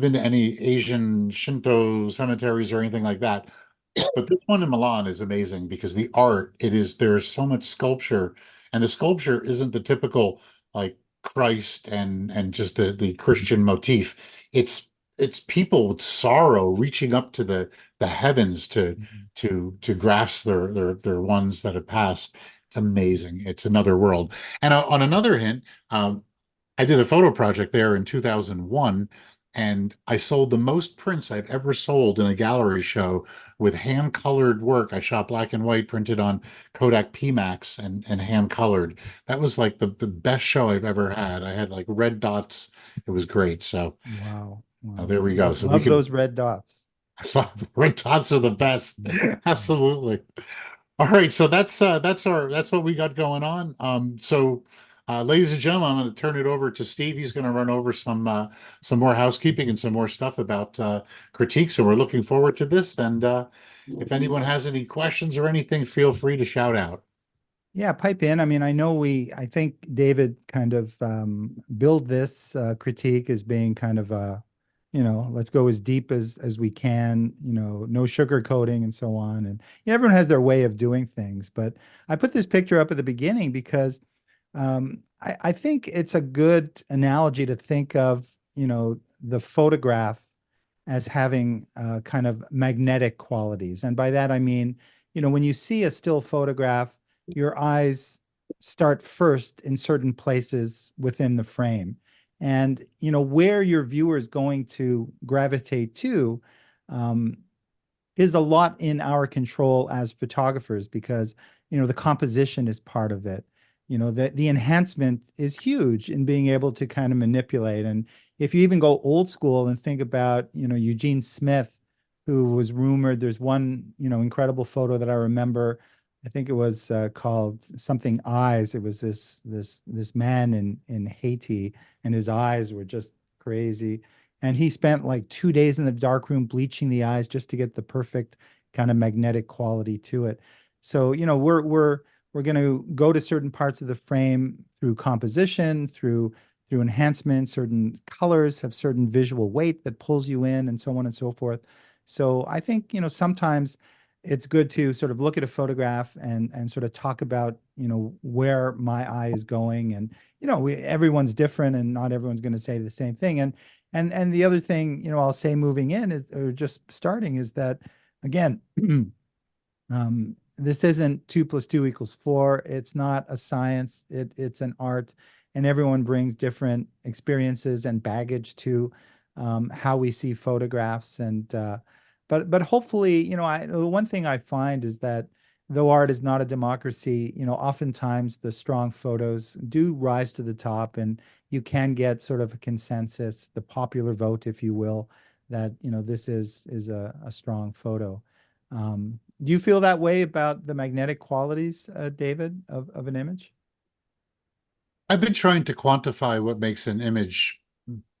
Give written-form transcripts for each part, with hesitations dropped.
been to any Asian Shinto cemeteries or anything like that. But this one in Milan is amazing because the art, there's so much sculpture, and the sculpture isn't the typical like Christ and just the Christian motif. It's people with sorrow reaching up to the heavens Mhm. to grasp their ones that have passed. It's amazing. It's another world. And on another hint, I did a photo project there in 2001, and I sold the most prints I've ever sold in a gallery show with hand colored work. I shot black and white printed on Kodak PMax and hand colored. That was like the best show I've ever had. I had like red dots. It was great. So Wow. Wow. there we go. So we Love could those red dots. red dots are the best. Absolutely. All right, so that's what we got going on. Ladies and gentlemen, I'm going to turn it over to Steve. He's going to run over some more housekeeping and some more stuff about critique. So we're looking forward to this. And if anyone has any questions or anything, feel free to shout out. Yeah, pipe in. I mean, I think David kind of billed this critique as being kind of let's go as deep as we can, no sugarcoating and so on. And everyone has their way of doing things. But I put this picture up at the beginning because I think it's a good analogy to think of, the photograph as having kind of magnetic qualities. And by that, I mean, when you see a still photograph, your eyes start first in certain places within the frame. And, where your viewer is going to gravitate to um, is a lot in our control as photographers because, the composition is part of it. The enhancement is huge in being able to kind of manipulate. And if you even go old school and think about, Eugene Smith, who was rumored, there's one, incredible photo that I remember. I think it was called something eyes. It was this man in Haiti, and his eyes were just crazy. And he spent like 2 days in the dark room bleaching the eyes just to get the perfect kind of magnetic quality to it. So, we're going to go to certain parts of the frame through composition, through enhancement. Certain colors have certain visual weight that pulls you in, and so on and so forth. So I think, sometimes it's good to sort of look at a photograph and sort of talk about, where my eye is going. And, everyone's different and not everyone's going to say the same thing. And the other thing, I'll say moving in is, or just starting, is that again, this isn't 2 + 2 = 4. It's not a science. It's an art, and everyone brings different experiences and baggage to how we see photographs. And but hopefully, the one thing I find is that though art is not a democracy, oftentimes the strong photos do rise to the top, and you can get sort of a consensus, the popular vote, if you will, that this is a strong photo. Do you feel that way about the magnetic qualities, David, of an image? I've been trying to quantify what makes an image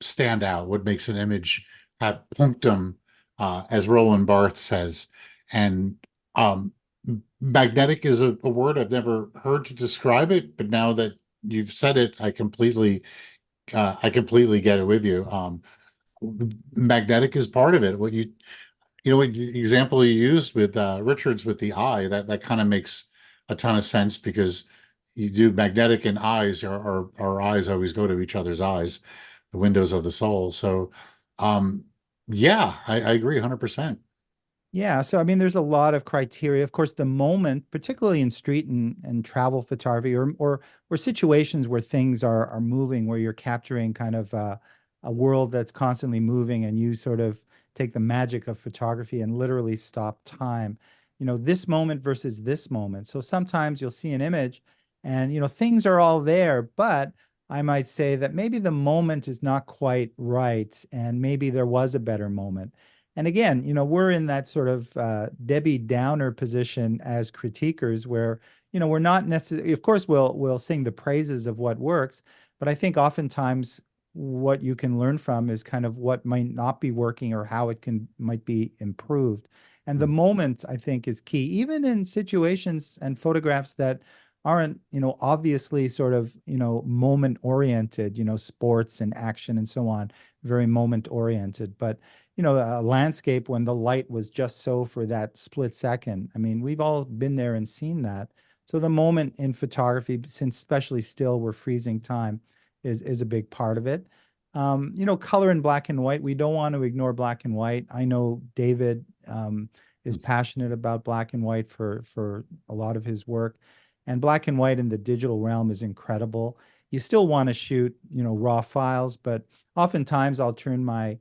stand out, what makes an image have punctum, as Roland Barthes says. And um, magnetic is a word I've never heard to describe it, but now that you've said it, I completely get it with you. Magnetic is part of it. What the example you used with Richards with the eye, that kind of makes a ton of sense because you do magnetic and eyes, our eyes always go to each other's eyes, the windows of the soul. So, um, yeah, I agree 100%. Yeah, so I mean, there's a lot of criteria. Of course, the moment, particularly in street and travel photography, or situations where things are moving, where you're capturing kind of a world that's constantly moving, and you sort of take the magic of photography and literally stop time. This moment versus this moment. So sometimes you'll see an image, and things are all there, but I might say that maybe the moment is not quite right, and maybe there was a better moment. And again, we're in that sort of Debbie Downer position as critiquers where, we're not necessarily, of course, we'll sing the praises of what works, but I think oftentimes what you can learn from is kind of what might not be working or how it might be improved. And the moment, I think, is key, even in situations and photographs that aren't, obviously sort of, moment oriented, sports and action and so on, very moment oriented. But, a landscape when the light was just so for that split second. I mean, we've all been there and seen that. So the moment in photography, since especially still we're freezing time, is a big part of it. Color in black and white. We don't want to ignore black and white. I know David is passionate about black and white for a lot of his work, and black and white in the digital realm is incredible. You still want to shoot, raw files, but oftentimes I'll turn my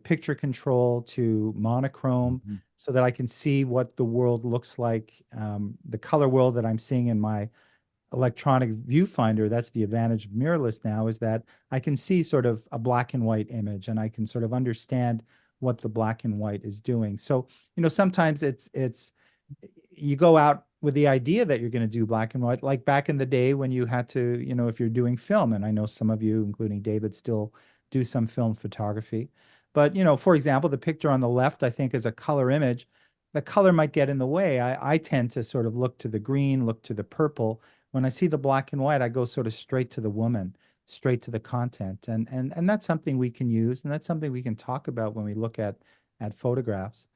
picture control to monochrome Mhm. so that I can see what the world looks like, the color world that I'm seeing in my electronic viewfinder. That's the advantage of mirrorless now, is that I can see sort of a black and white image and I can sort of understand what the black and white is doing. So, sometimes it's you go out with the idea that you're going to do black and white, like back in the day when you had to, if you're doing film, and I know some of you, including David, still do some film photography. But, for example, the picture on the left, I think, is a color image. The color might get in the way. I tend to sort of look to the green, look to the purple. When I see the black and white, I go sort of straight to the woman, straight to the content. And that's something we can use, and that's something we can talk about when we look at photographs.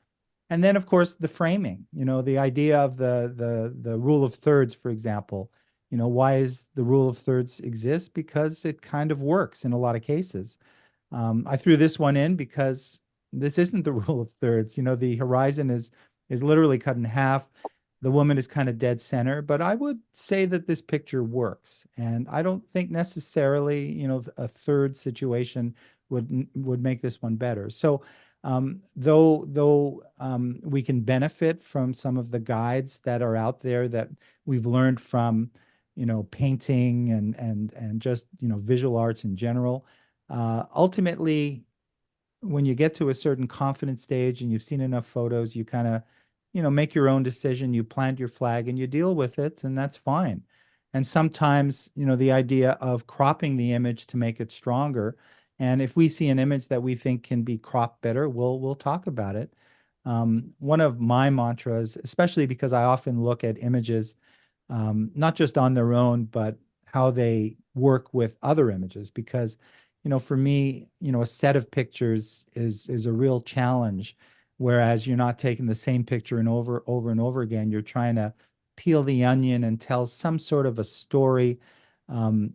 And then, of course, the framing, the idea of the rule of thirds, for example. Why is the rule of thirds exist? Because it kind of works in a lot of cases. I threw this one in because this isn't the rule of thirds. The horizon is literally cut in half. The woman is kind of dead center, but I would say that this picture works. And I don't think necessarily, a third situation would make this one better. So though we can benefit from some of the guides that are out there that we've learned from, painting and just, visual arts in general. Ultimately, when you get to a certain confidence stage and you've seen enough photos, you kind of, make your own decision, you plant your flag and you deal with it, and that's fine. And sometimes, the idea of cropping the image to make it stronger. And if we see an image that we think can be cropped better, we'll talk about it. One of my mantras, especially because I often look at images, not just on their own, but how they work with other images. Because, for me, a set of pictures is a real challenge. Whereas you're not taking the same picture and over and over again, you're trying to peel the onion and tell some sort of a story, um,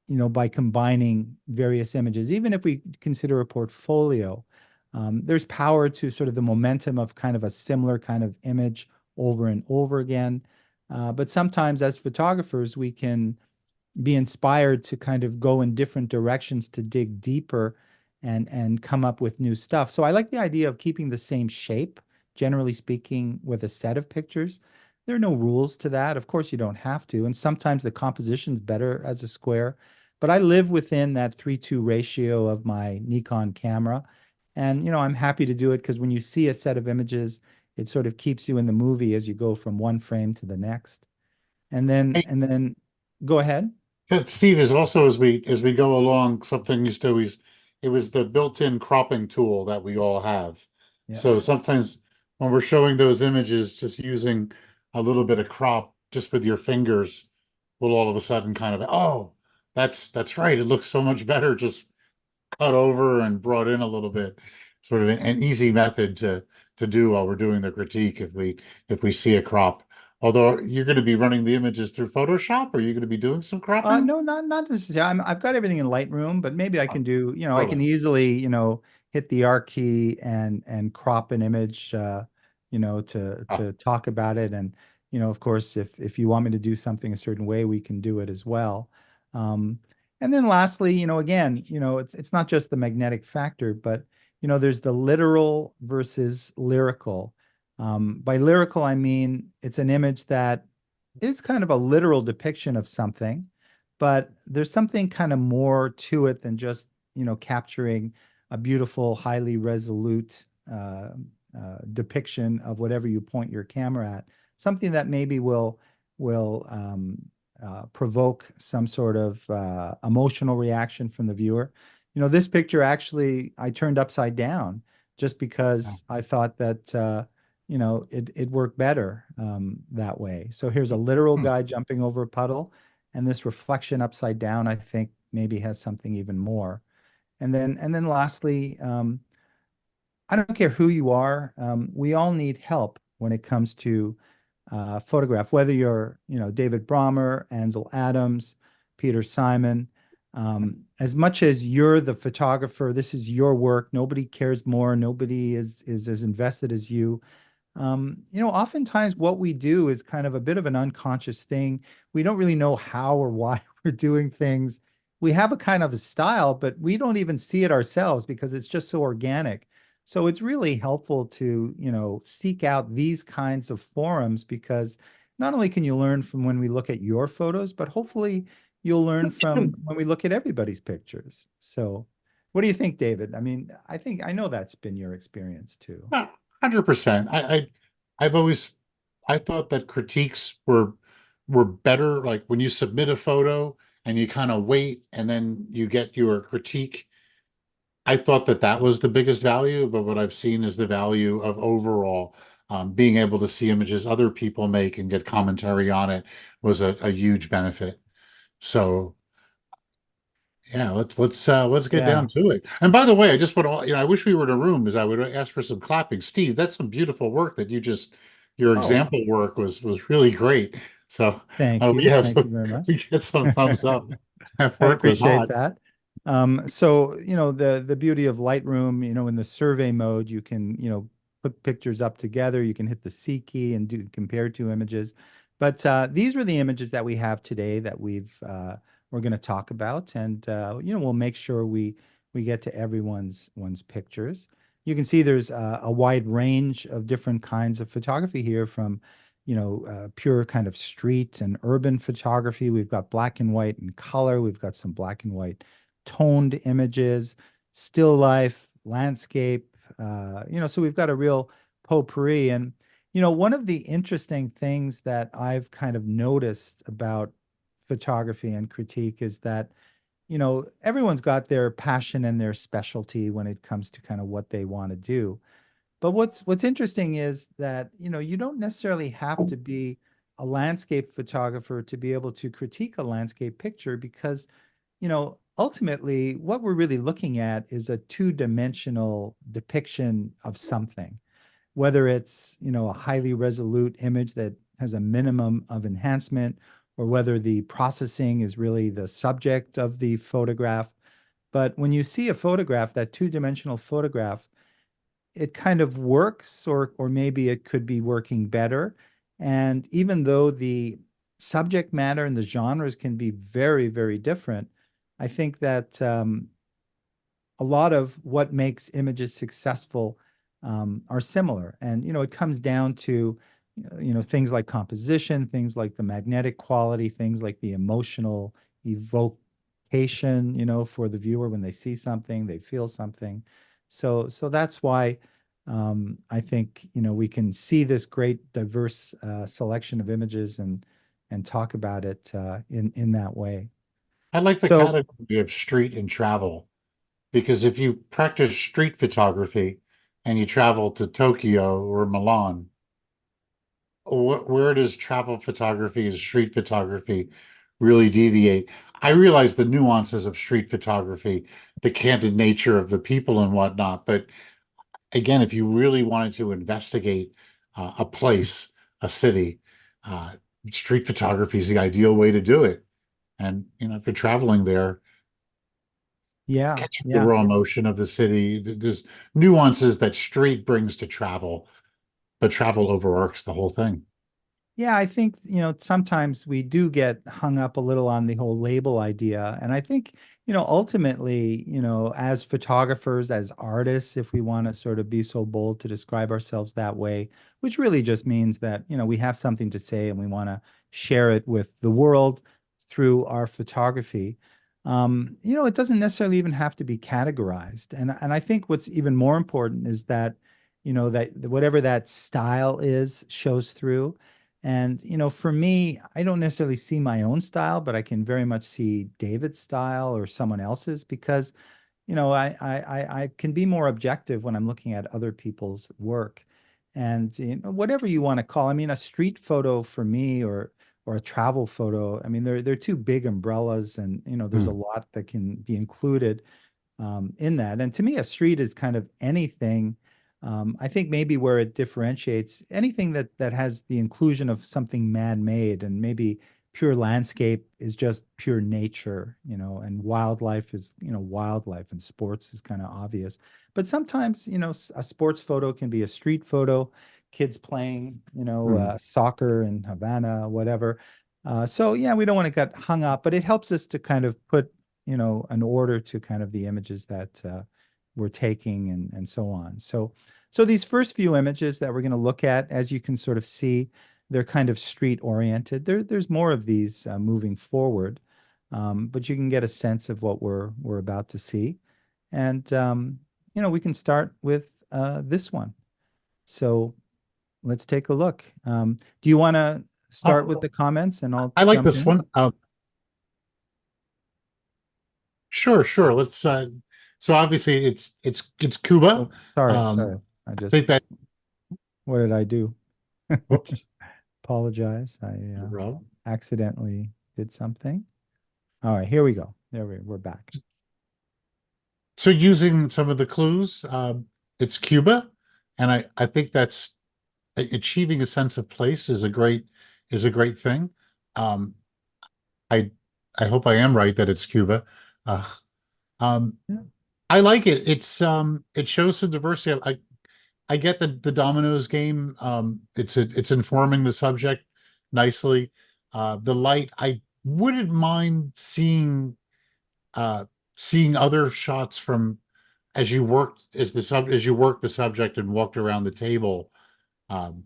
by combining various images. Even if we consider a portfolio, there's power to sort of the momentum of kind of a similar kind of image over and over again. But sometimes as photographers, we can be inspired to kind of go in different directions to dig deeper and come up with new stuff. So I like the idea of keeping the same shape, generally speaking, with a set of pictures. There are no rules to that. Of course, you don't have to. And sometimes the composition's better as a square. But I live within that 3:2 ratio of my Nikon camera. And, I'm happy to do it because when you see a set of images, it sort of keeps you in the movie as you go from one frame to the next. And then go ahead. Steve, is also as we go along, something used to always it was the built-in cropping tool that we all have. So Yes. sometimes when we're showing those images, just using a little bit of crop just with your fingers will all of a sudden kind of, oh, that's right. It looks so much better just cut over and brought in a little bit. Sort of an easy method to do while we're doing the critique if we see a crop. Although you're going to be running the images through Photoshop, are you going to be doing some cropping? No, not necessarily. I've got everything in Lightroom, but maybe I Oh, can do, I can totally. easily, hit the R key and crop an image, to Oh, talk about it. And, of course, if you want me to do something a certain way, we can do it as well. Um, and then lastly, again, it's not just the magnetic factor, but there's the literal versus lyrical. By lyrical, I mean it's an image that is kind of a literal depiction of something, but there's something kind of more to it than just, capturing a beautiful, highly resolute depiction of whatever you point your camera at. Something that maybe will provoke some sort of emotional reaction from the viewer. This picture actually I turned upside down just yeah. because I thought that it worked better that way. So here's a literal Hmm. guy jumping over a puddle, and this reflection upside down, I think maybe has something even more. And then lastly, I don't care who you are, we all need help when it comes to photograph, whether you're, David Brommer, Ansel Adams, Peter Simon. As much as you're the photographer, this is your work. Nobody cares more. Nobody is as invested as you. Oftentimes what we do is kind of a bit of an unconscious thing. We don't really know how or why we're doing things. We have a kind of a style, but we don't even see it ourselves because it's just so organic. So it's really helpful to, seek out these kinds of forums because not only can you learn from when we look at your photos, but hopefully you'll learn from when we look at everybody's pictures. So what do you think, David? I mean, I know that's been your experience too. 100%. I've always I thought that critiques were better. Like when you submit a photo and you kind of wait and then you get your critique. I thought that that was the biggest value, but what I've seen is the value of overall being able to see images other people make and get commentary on it was a huge benefit. So yeah, let's get down Yeah. to it. And by the way, I just want to, I wish we were in a room as I would ask for some clapping. Steve, that's some beautiful work that your Oh, example work was really great. So thank we you. have Thank you very we much. get some thumbs up. That I work was appreciate hot. that. So, the beauty of Lightroom, in the survey mode, you can, put pictures up together. You can hit the C key and do compare two images. But these were the images that we have today that we're going to talk about, and we'll make sure we get to everyone's pictures. You can see there's a wide range of different kinds of photography here, from pure kind of street and urban photography. We've got black and white and color. We've got some black and white toned images, still life, landscape. So we've got a real potpourri. And, one of the interesting things that I've kind of noticed about photography and critique is that, everyone's got their passion and their specialty when it comes to kind of what they want to do. But what's interesting is that, you don't necessarily have to be a landscape photographer to be able to critique a landscape picture because, ultimately what we're really looking at is a two-dimensional depiction of something, whether it's, a highly resolute image that has a minimum of enhancement, or whether the processing is really the subject of the photograph. But when you see a photograph, that two-dimensional photograph, it kind of works, or maybe it could be working better. And even though the subject matter and the genres can be very, very different, I think that a lot of what makes images successful are similar. And it comes down to things like composition, things like the magnetic quality, things like the emotional evocation, for the viewer when they see something, they feel something. So that's why I think we can see this great diverse selection of images and talk about it in that way. I like the So category of street and travel because if you practice street photography and you travel to Tokyo or Milan, where does travel photography and street photography really deviate? I realize the nuances of street photography, the candid nature of the people and whatnot, but again, if you really wanted to investigate a place, a city, uh, street photography is the ideal way to do it. And if you're traveling there, yeah, catching the yeah. raw emotion of the city. There's nuances that street brings to travel, but travel overarcs the whole thing. Yeah, I think, sometimes we do get hung up a little on the whole label idea. And I think, ultimately, as photographers, as artists, if we want to sort of be so bold to describe ourselves that way, which really just means that, we have something to say and we want to share it with the world through our photography. It doesn't necessarily even have to be categorized. And I think what's even more important is that, that whatever that style is shows through. And, for me, I don't necessarily see my own style, but I can very much see David's style or someone else's because, I can be more objective when I'm looking at other people's work. and whatever you want to call. I mean, a street photo for me, or a travel photo. I mean, they're two big umbrellas, and there's a Hmm. lot that can be included in that. And to me, a street is kind of anything. I think maybe where it differentiates anything that has the inclusion of something man-made, and maybe pure landscape is just pure nature, and wildlife is, wildlife, and sports is kind of obvious. But sometimes, a sports photo can be a street photo, kids playing, Hmm. soccer in Havana, whatever. So yeah, we don't want to get hung up, but it helps us to kind of put an order to kind of the images that we're taking, and so on. So these first few images that we're going to look at, as you can sort of see, they're kind of street oriented. There's more of these moving forward, but you can get a sense of what we're about to see. And we can start with this one. So let's take a look. Do you want to start with Uh, the comments and I'll I like jump this in? one. Sure, sure. Let's so obviously it's Cuba. Oh, sorry, Um sorry. I I think just, that what did I do? whoops, Apologize. I Rob. accidentally did something. All right, here we go. We're back. So using some of the clues, it's Cuba, and I think that's achieving a sense of place is a great thing. Um I I hope I am right that it's Cuba. Uh um Yeah. I like it. It shows some diversity. I get the dominoes game. It's informing the subject nicely. The light, I wouldn't mind uh, seeing other shots from as you work the subject and walked around the table um,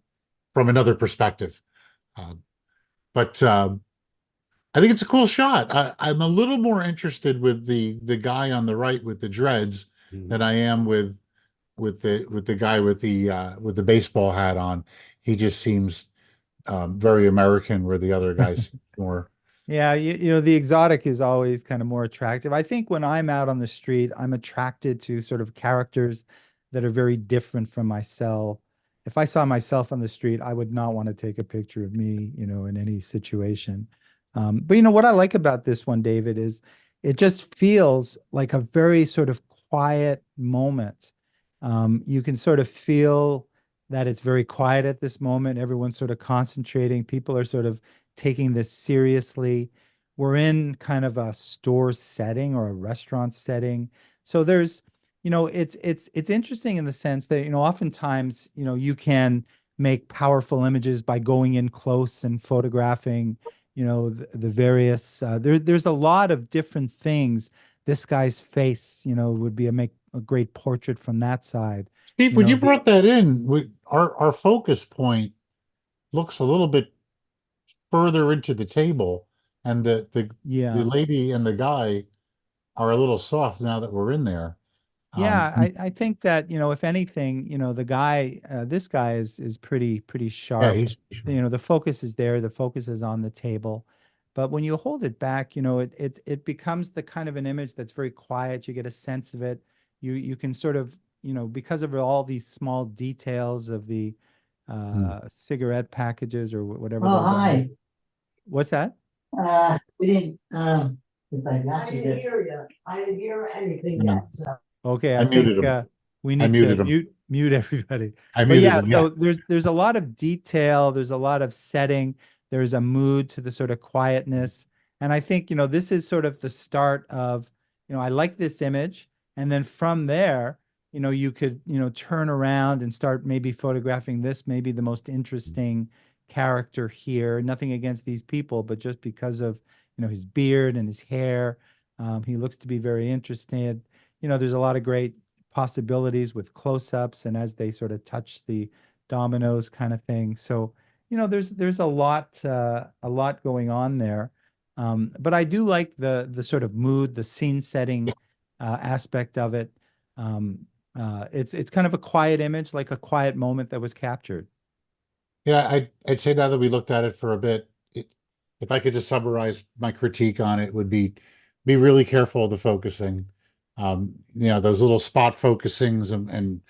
from another perspective. Um, but I think it's a cool shot. I'm a little more interested with the guy on the right with the dreads than I am with the guy with the baseball hat on. He just seems very American, where the other guy seems more. Yeah, the exotic is always kind of more attractive. I think when I'm out on the street, I'm attracted to sort of characters that are very different from myself. If I saw myself on the street, I would not want to take a picture of me, in any situation. But what I like about this one, David, is it just feels like a very sort of quiet moment. You can sort of feel that it's very quiet at this moment. Everyone's sort of concentrating. People are sort of taking this seriously. We're in kind of a store setting or a restaurant setting. So there's, it's interesting in the sense that, oftentimes, you can make powerful images by going in close and photographing, the various there's a lot of different things. This guy's face, would be make a great portrait from that side. Steve, You when know, you the brought that in, our focus point looks a little bit further into the table, and the yeah. lady and the guy are a little soft now that we're in there. Yeah, And I think that, if anything, the guy, this guy is pretty yeah, sharp. he's The focus is there, the focus is on the table. But when you hold it back, it becomes the kind of an image that's very quiet. You get a sense of it. You can sort of, because of all these small details of the hmm. cigarette packages or whatever Oh, those are. hi. What's that? We didn't, if I got you. I didn't hear anything And yet, so. Okay, I I muted think him. we I need to muted him. mute everybody. I But muted yeah, him. Yeah. so there's a lot of detail, there's a lot of setting, there's a mood to the sort of quietness. And I think, this is sort of the start of, I like this image. And then from there, you could, turn around and start maybe photographing this, maybe the most interesting character here. Nothing against these people, but just because of, his beard and his hair, he looks to be very interested. There's a lot of great possibilities with close-ups and as they sort of touch the dominoes kind of thing. So, there's a lot going on there. But I do like the sort of mood, the scene setting aspect of it. Um, it's kind of a quiet image, like a quiet moment that was captured. Yeah, I'd say now that we looked at it for a bit, if I could just summarize my critique on it, would be really careful of the focusing. Those little spot focusings and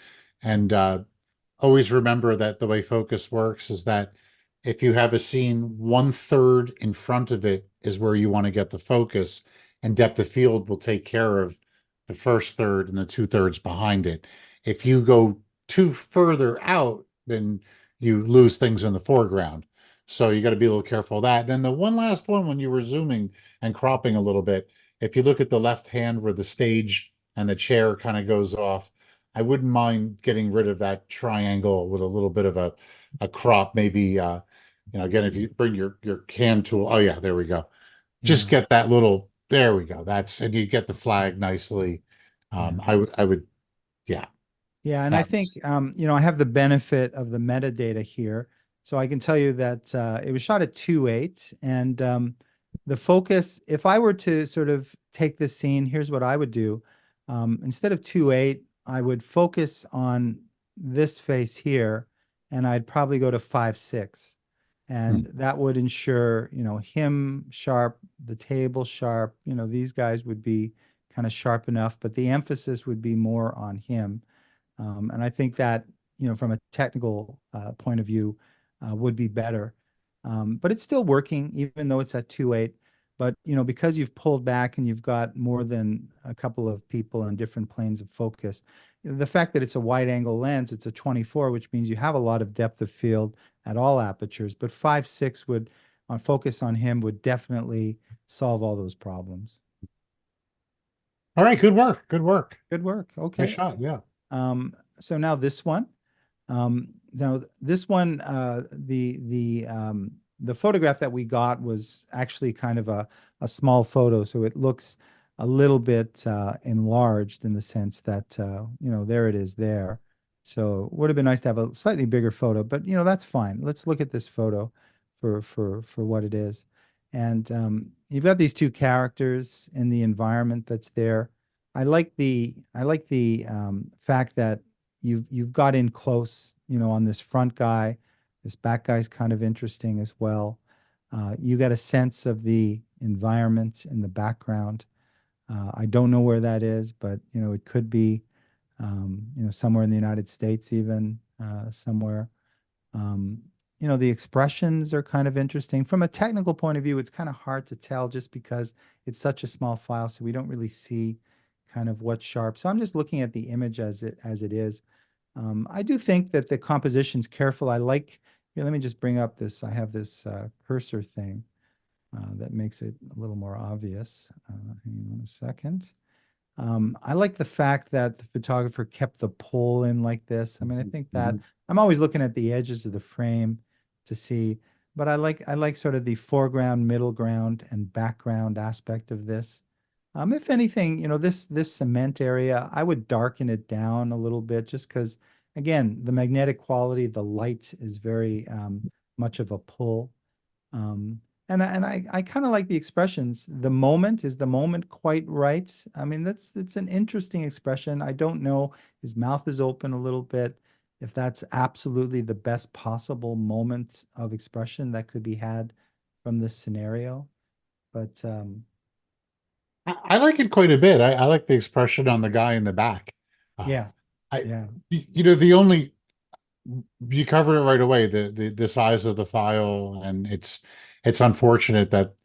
always remember that the way focus works is that if you have a scene, 1/3 in front of it is where you want to get the focus, and depth of field will take care of the first third and the 2/3 behind it. If you go too further out, then you lose things in the foreground. So you got to be a little careful of that. Then the one last one, when you were zooming and cropping a little bit, if you look at the left hand where the stage and the chair kind of goes off, I wouldn't mind getting rid of that triangle with a little bit of a crop, maybe again, if you bring your hand tool, oh yeah, there we go. Just Yeah, get that little, there we go. That's, and you get the flag nicely. yeah. I would, yeah, Yeah, and I think that's I have the benefit of the metadata here, so I can tell you that it was shot at 2.8, and the focus. If I were to sort of take this scene, here's what I would do. Instead of 2.8, I would focus on this face here, and I'd probably go to 5.6, and hmm. that would ensure him sharp, the table sharp. These guys would be kind of sharp enough, but the emphasis would be more on him. And I think that, from a technical point of view, would be better. But it's still working, even though it's at 2.8. But, because you've pulled back and you've got more than a couple of people on different planes of focus, the fact that it's a wide angle lens, it's a 24, which means you have a lot of depth of field at all apertures. But 5.6 would, on focus on him, would definitely solve all those problems. All right. Good work. Good work. Good work. Nice Okay. shot. Yeah. So now this one. Now this one, the photograph that we got was actually kind of a small photo, so it looks a little bit enlarged in the sense that there it is there. So it would have been nice to have a slightly bigger photo, but that's fine. Let's look at this photo for what it is. And you've got these two characters in the environment that's there. I like the fact that you've got in close, on this front guy. This back guy's kind of interesting as well. You get a sense of the environment in the background. I don't know where that is, but it could be, somewhere in the United States, even somewhere. Um, the expressions are kind of interesting. From a technical point of view, it's kind of hard to tell just because it's such a small file, so we don't really see kind of what's sharp. So I'm just looking at the image as it is. I do think that the composition's careful. Here, let me just bring up this. I have this cursor thing that makes it a little more obvious. Hang on a second. I like the fact that the photographer kept the pole in like this. I mean, I think that Mhm. I'm always looking at the edges of the frame to see, but I like sort of the foreground, middle ground, and background aspect of this. If anything, this cement area, I would darken it down a little bit just because, again, the magnetic quality, the light is very much of a pull. Um, and I kind of like the expressions. Is the moment quite right? I mean, it's an interesting expression. I don't know. His mouth is open a little bit. If that's absolutely the best possible moment of expression that could be had from this scenario. But I like it quite a bit. I like the expression on the guy in the back. Uh, yeah, I, yeah, the only, you covered it right away, the size of the file, and it's unfortunate that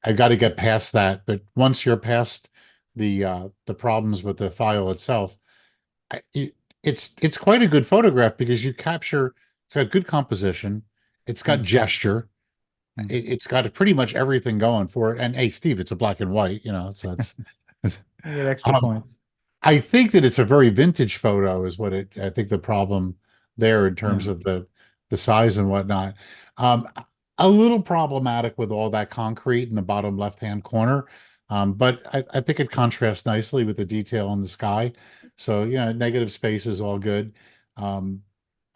I got to get past that. But once you're past the problems with the file itself, I, it, it's quite a good photograph because you capture. It's got good composition. It's got mm, gesture. mm. It's got pretty much everything going for it. And hey, Steve, it's a black and white, so it's You get extra um, points. I think that it's a very vintage photo is what I think the problem there in terms Yeah, of the size and whatnot. Um, a little problematic with all that concrete in the bottom left-hand corner. But I think it contrasts nicely with the detail in the sky. So yeah, negative space is all good. Um,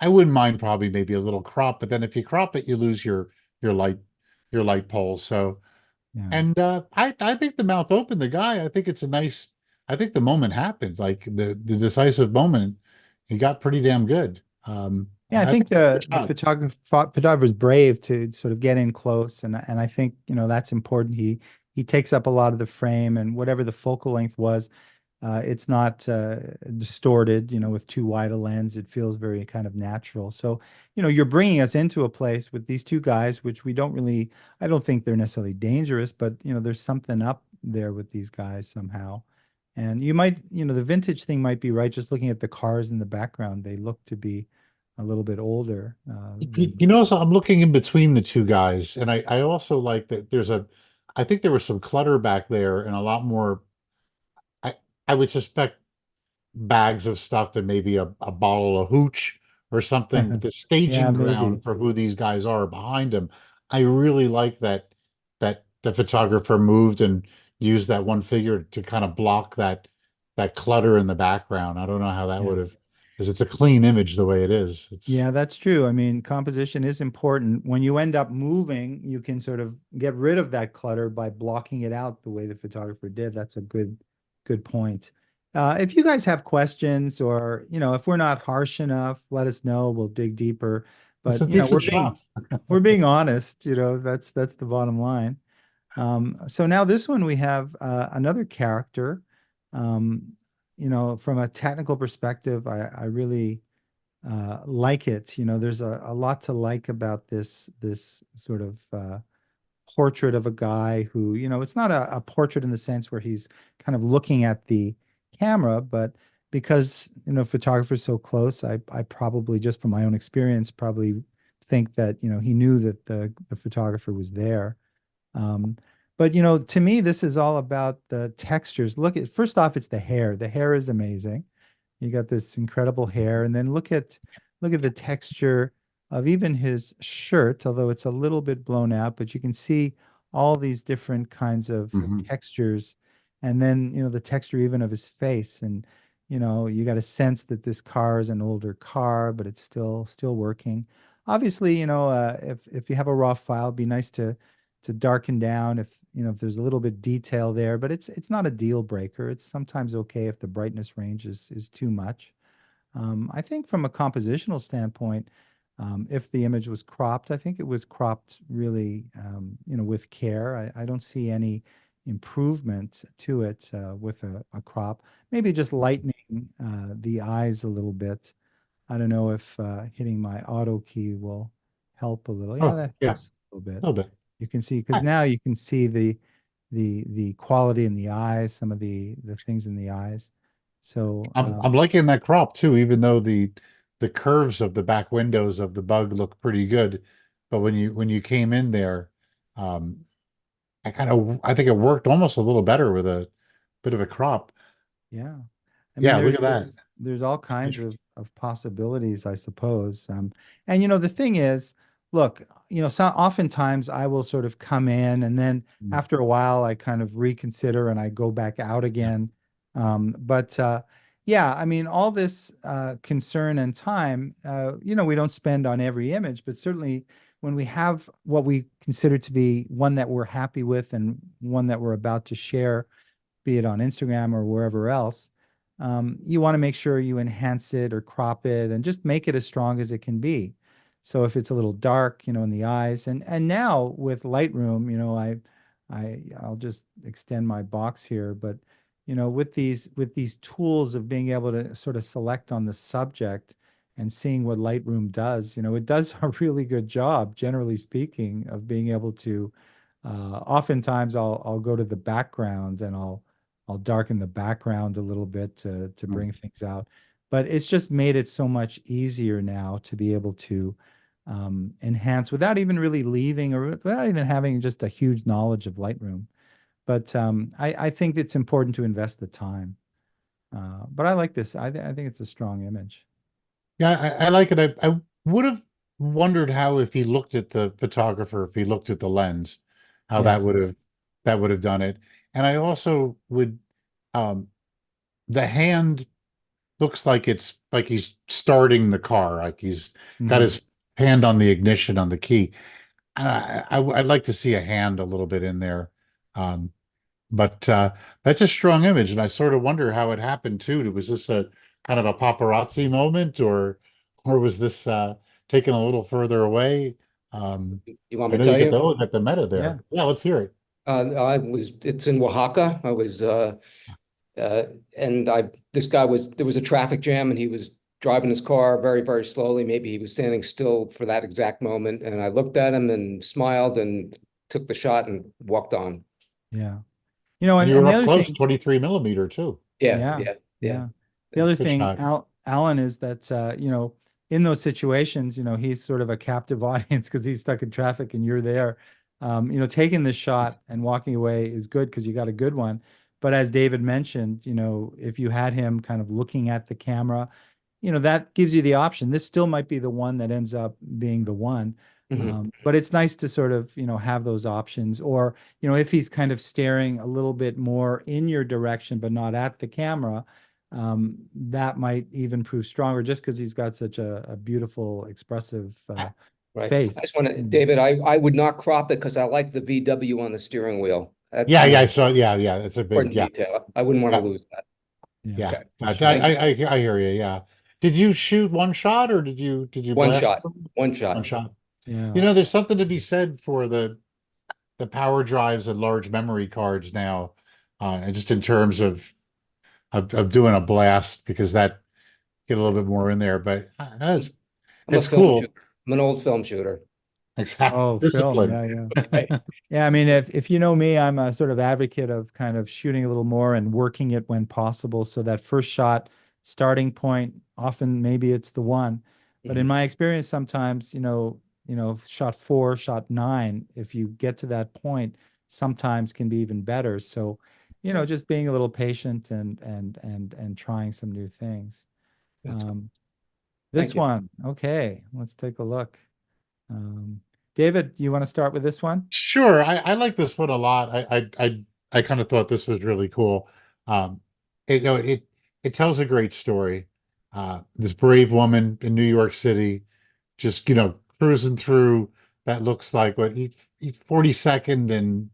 I wouldn't mind probably maybe a little crop, but then if you crop it, you lose your light your light pole. So yeah. and I think the mouth open, the guy, I think it's a nice, I think the moment happened, like the decisive moment, he got pretty damn good. Yeah, I I think think the good the shot. photographer's brave to sort of get in close, and I think that's important. He takes up a lot of the frame, and whatever the focal length was, It's not distorted, with too wide a lens. It feels very kind of natural. So, you're bringing us into a place with these two guys, which I don't think they're necessarily dangerous, but, there's something up there with these guys somehow. And you might, the vintage thing might be right. Just looking at the cars in the background, they look to be a little bit older than. So I'm looking in between the two guys, and I also like that I think there was some clutter back there and a lot more. I I would suspect bags of stuff and maybe a bottle of hooch or something. The Yeah, staging maybe. ground for who these guys are behind him. I really like that the photographer moved and used that one figure to kind of block that clutter in the background. I don't know how that Yeah. would have, because it's a clean image the way it is. It's Yeah, that's true. I mean, composition is important. When you end up moving, you can sort of get rid of that clutter by blocking it out the way the photographer did. That's a good point. If you guys have questions or, if we're not harsh enough, let us know. We'll dig deeper. it's But, a decent shot. we're being honest, that's the bottom line. So now this one we have another character. Um, from a technical perspective, I really like it. There's a lot to like about this sort of portrait of a guy who, it's not a portrait in the sense where he's kind of looking at the camera, but because, photographer's so close, I probably, just from my own experience, probably think that, he knew that the photographer was there. Um, but to me, this is all about the textures. First off, it's the hair. The hair is amazing. You got this incredible hair, and then look at the texture of even his shirt, although it's a little bit blown out, but you can see all these different kinds of Mhm. textures. And then, the texture even of his face. And, you got a sense that this car is an older car, but it's still working. Obviously, if you have a raw file, it'd be nice to darken down if there's a little bit detail there, but it's not a deal breaker. It's sometimes okay if the brightness range is too much. I think from a compositional standpoint, if the image was cropped, I think it was cropped really, with care. I don't see any improvement to it with a crop. Maybe just lightening the eyes a little bit. I don't know if hitting my auto key will help a little. Yeah, Oh, that yeah, helps a little bit. a little bit. You can see, because now you can see the quality in the eyes, some of the things in the eyes. So I'm liking that crop too, even though the curves of the back windows of the bug look pretty good. But when you came in there, um, I think it worked almost a little better with a bit of a crop. yeah, I mean, Yeah, look there's at that. there's there's all kinds of possibilities, I suppose. And the thing is, look, so oftentimes I will sort of come in, and then Mm, after a while I kind of reconsider and I go back out yeah. again. But yeah, I mean, all this concern and time, we don't spend on every image, but certainly when we have what we consider to be one that we're happy with and one that we're about to share, be it on Instagram or wherever else, you want to make sure you enhance it or crop it and just make it as strong as it can be. So if it's a little dark, in the eyes, and now with Lightroom, I'll just extend my box here, but with these tools of being able to sort of select on the subject and seeing what Lightroom does, it does a really good job, generally speaking, of being able to. Oftentimes, I'll go to the background and I'll darken the background a little bit to Mm. bring things out. But it's just made it so much easier now to be able to enhance without even really leaving or without even having just a huge knowledge of Lightroom. But I think it's important to invest the time. But I like this. I think it's a strong image. Yeah, I like it. I would have wondered how if he looked at the photographer, if he looked at the lens, how Yes. that would have done it. And I also would um the hand looks like it's like he's starting the car, like he's got Mhm. his hand on the ignition on the key. And I'd like to see a hand a little bit in there. Um, but that's a strong image, and I sort of wonder how it happened too. Was this a kind of a paparazzi moment, or was this taken a little further away? Um, You want I me to know tell you get you? get the meta Yeah. there. Yeah, let's hear it. It's in Oaxaca. I was And there was a traffic jam and he was driving his car very, very slowly. Maybe he was standing still for that exact moment. And I looked at him and smiled and took the shot and walked on. Yeah. And you And were the up other close, thing, 23 millimeter too. Yeah, yeah, yeah, yeah. yeah. The other Good thing, shot. Alan, is that in those situations, he's sort of a captive audience because he's stuck in traffic and you're there. Taking this shot and walking away is good because you got a good one. But as David mentioned, if you had him kind of looking at the camera, that gives you the option. This still might be the one that ends up being the one. But it's nice to sort of, have those options. Or, if he's kind of staring a little bit more in your direction, but not at the camera, that might even prove stronger just because he's got such a beautiful, expressive Right. I face. just want to, David, I would not crop it because I like the VW on the steering wheel. That's Yeah, an yeah, so yeah, it's a big, important yeah, detail. I wouldn't want to yeah, lose that. Yeah. Okay. Gotcha. I hear you, yeah. Did you shoot one shot or did you One blast shot, them? one One shot. shot. Yeah. There's something to be said for the power drives and large memory cards now, and just in terms of doing a blast because that get a little bit more in there, but I'm a it's film cool. shooter. I'm an old film shooter. Exactly. Oh, film. Discipline. Yeah, yeah. Right. Yeah, I mean, if you know me, I'm a sort of advocate of kind of shooting a little more and working it when possible. So that first shot starting point, often maybe it's the one. But in Mhm. my experience, sometimes, shot 4, shot 9, if you get to that point, sometimes can be even better. So, just being a little patient and trying some new things. That's good. Um, Thank this you. one, okay, let's take a look. David, you want to start with this one? Sure, I like this one a lot. I kind of thought this was really cool. Um, it tells a great story. This brave woman in New York City, just cruising through that looks like what each 42nd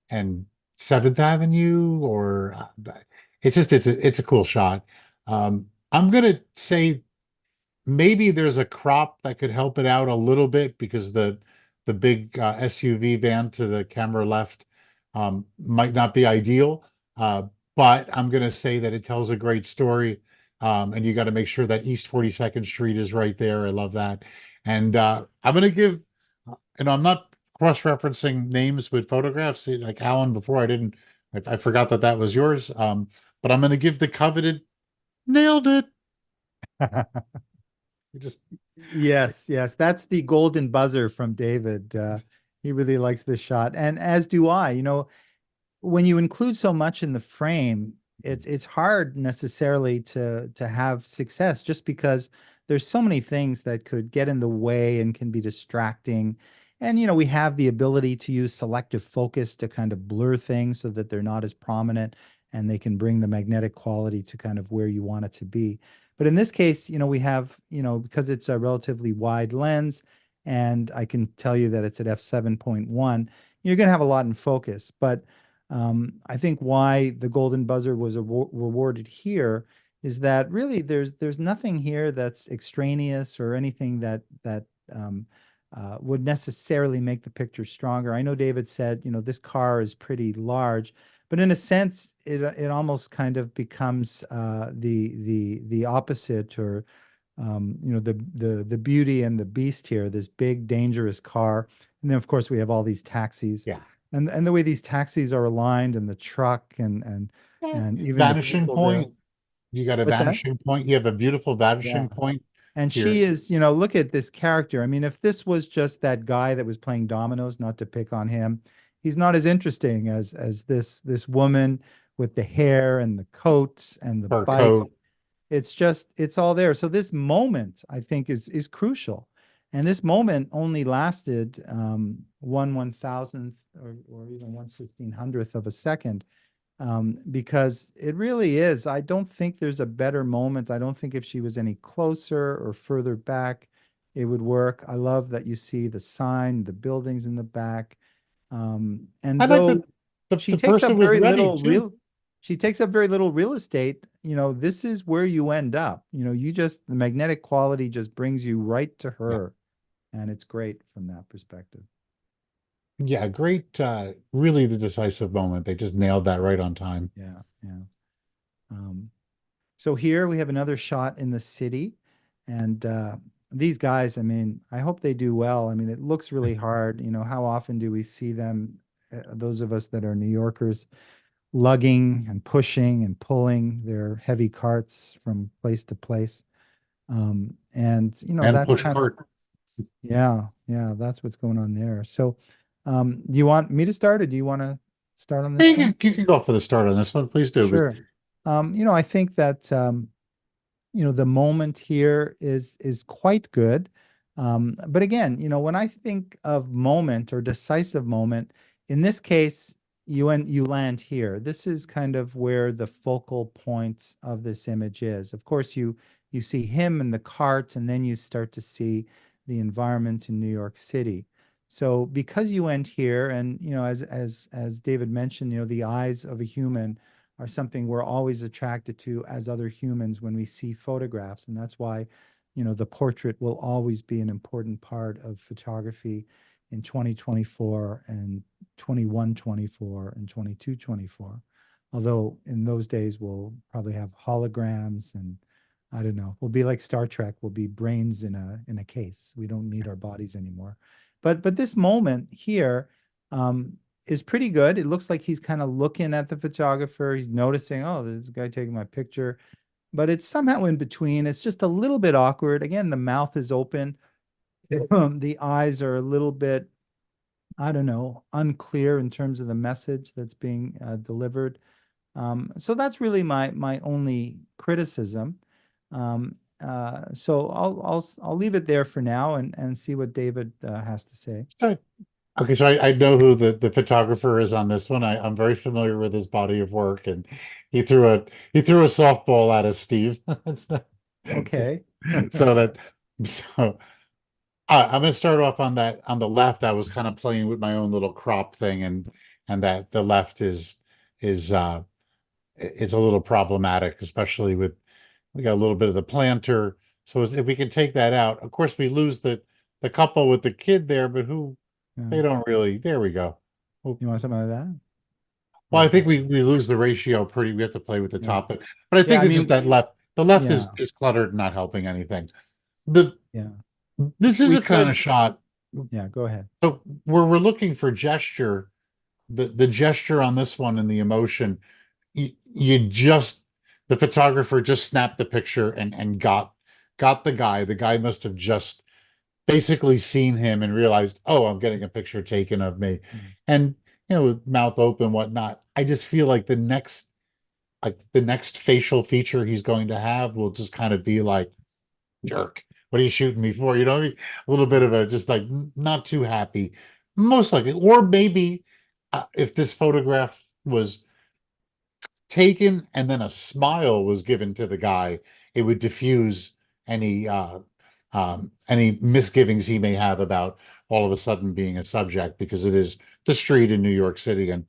and 7th Avenue, or it's a cool shot. I'm gonna say maybe there's a crop that could help it out a little bit because the big SUV van to the camera left might not be ideal. But I'm going to say that it tells a great story. And you got to make sure that East 42nd Street is right there. I love that. And I'm going to give, I'm not cross-referencing names with photographs like Alan before. I forgot that was yours. But I'm going to give the coveted nailed it. You just Yes, yes, that's the golden buzzer from David. He really likes this shot, and as do I. When you include so much in the frame, it's hard necessarily to have success just because there's so many things that could get in the way and can be distracting. And we have the ability to use selective focus to kind of blur things so that they're not as prominent and they can bring the magnetic quality to kind of where you want it to be. But in this case, we have, because it's a relatively wide lens, and I can tell you that it's at f7.1, you're going to have a lot in focus. But I think why the golden buzzer was rewarded here is that really there's nothing here that's extraneous or anything that would necessarily make the picture stronger. I know David said, this car is pretty large, but in a sense, it almost kind of becomes the opposite, or the beauty and the beast here. This big dangerous car, and then of course we have all these taxis, yeah. and the way these taxis are aligned, and the truck, and even the Vanishing people there. point. You got a What's that? vanishing point. You have a beautiful Yeah. vanishing point And here. she is, look at this character. I mean, if this was just that guy that was playing dominoes, not to pick on him, he's not as interesting as this woman with the hair and the coat and the Fur bike. coat. It's all there. So this moment, I think, is crucial. And this moment only lasted 1/1000th or even 1/1600th of a second, because it really is. I don't think there's a better moment. I don't think if she was any closer or further back, it would work. I love that you see the sign, the buildings in the back. And I like though that she the takes up person was very ready little too. she takes up very little real estate, this is where you end up. The magnetic quality just brings you right to Yeah. her. And it's great from that perspective. Yeah, great. Really the decisive moment. They just nailed that right on time. Yeah, yeah. So here we have another shot in the city, and these guys, I mean, I hope they do well. I mean, it looks really hard. You know, how often do we see them, those of us that are New Yorkers, lugging and pushing and pulling their heavy carts from place to place? And you know, And that's push kind of, cart. yeah, that's what's going on there. So, do you want me to start, or do you want to start on this one? You can go for the start on this one, please do. Sure. You know, I think that you know, the moment here is quite good. But again, you know, when I think of moment or decisive moment, in this case, you land here. This is kind of where the focal point of this image is. Of course, you see him in the cart, and then you start to see the environment in New York City. So because you end here, and you know, as David mentioned, you know, the eyes of a human are something we're always attracted to as other humans when we see photographs. And that's why, you know, the portrait will always be an important part of photography in 2024 and 2124 and 2224. Although in those days we'll probably have holograms, and I don't know, we'll be like Star Trek, we'll be brains in a case. We don't need our bodies anymore. But this moment here, is pretty good. It looks like he's kind of looking at the photographer. He's noticing, oh, there's a guy taking my picture, but it's somehow in between. It's just a little bit awkward. Again, the mouth is open. The eyes are a little bit, I don't know, unclear in terms of the message that's being delivered. So that's really my only criticism. So I'll leave it there for now and see what David has to say. Okay. Okay, so I know who the photographer is on this one. I'm very familiar with his body of work, and he threw a softball at us, Steve. That's not- Okay. So I'm going to start off on that on the left. I was kind of playing with my own little crop thing, and that the left is it's a little problematic, especially with we got a little bit of the planter. So if we can take that out, of course we lose the couple with the kid there, but who they Yeah. don't really. There we go. Well, You want something like that? I think we lose the ratio pretty. We have to play with the Yeah. top, but I Yeah, think I it's just mean, that the left yeah, is cluttered, not helping anything. The yeah. This is We a kind of could, shot. yeah, go ahead. So we're looking for gesture. The gesture on this one and the emotion. You just the photographer just snapped the picture and got the guy. The guy must have just basically seen him and realized, oh, I'm getting a picture taken of me. Mm. And you know, with mouth open, whatnot. I just feel like the next facial feature he's going to have will just kind of be like, jerk, what are you shooting me for? You know, a little bit of a just like not too happy, most likely. Or maybe if this photograph was taken and then a smile was given to the guy, it would diffuse any misgivings he may have about all of a sudden being a subject, because it is the street in New York City, and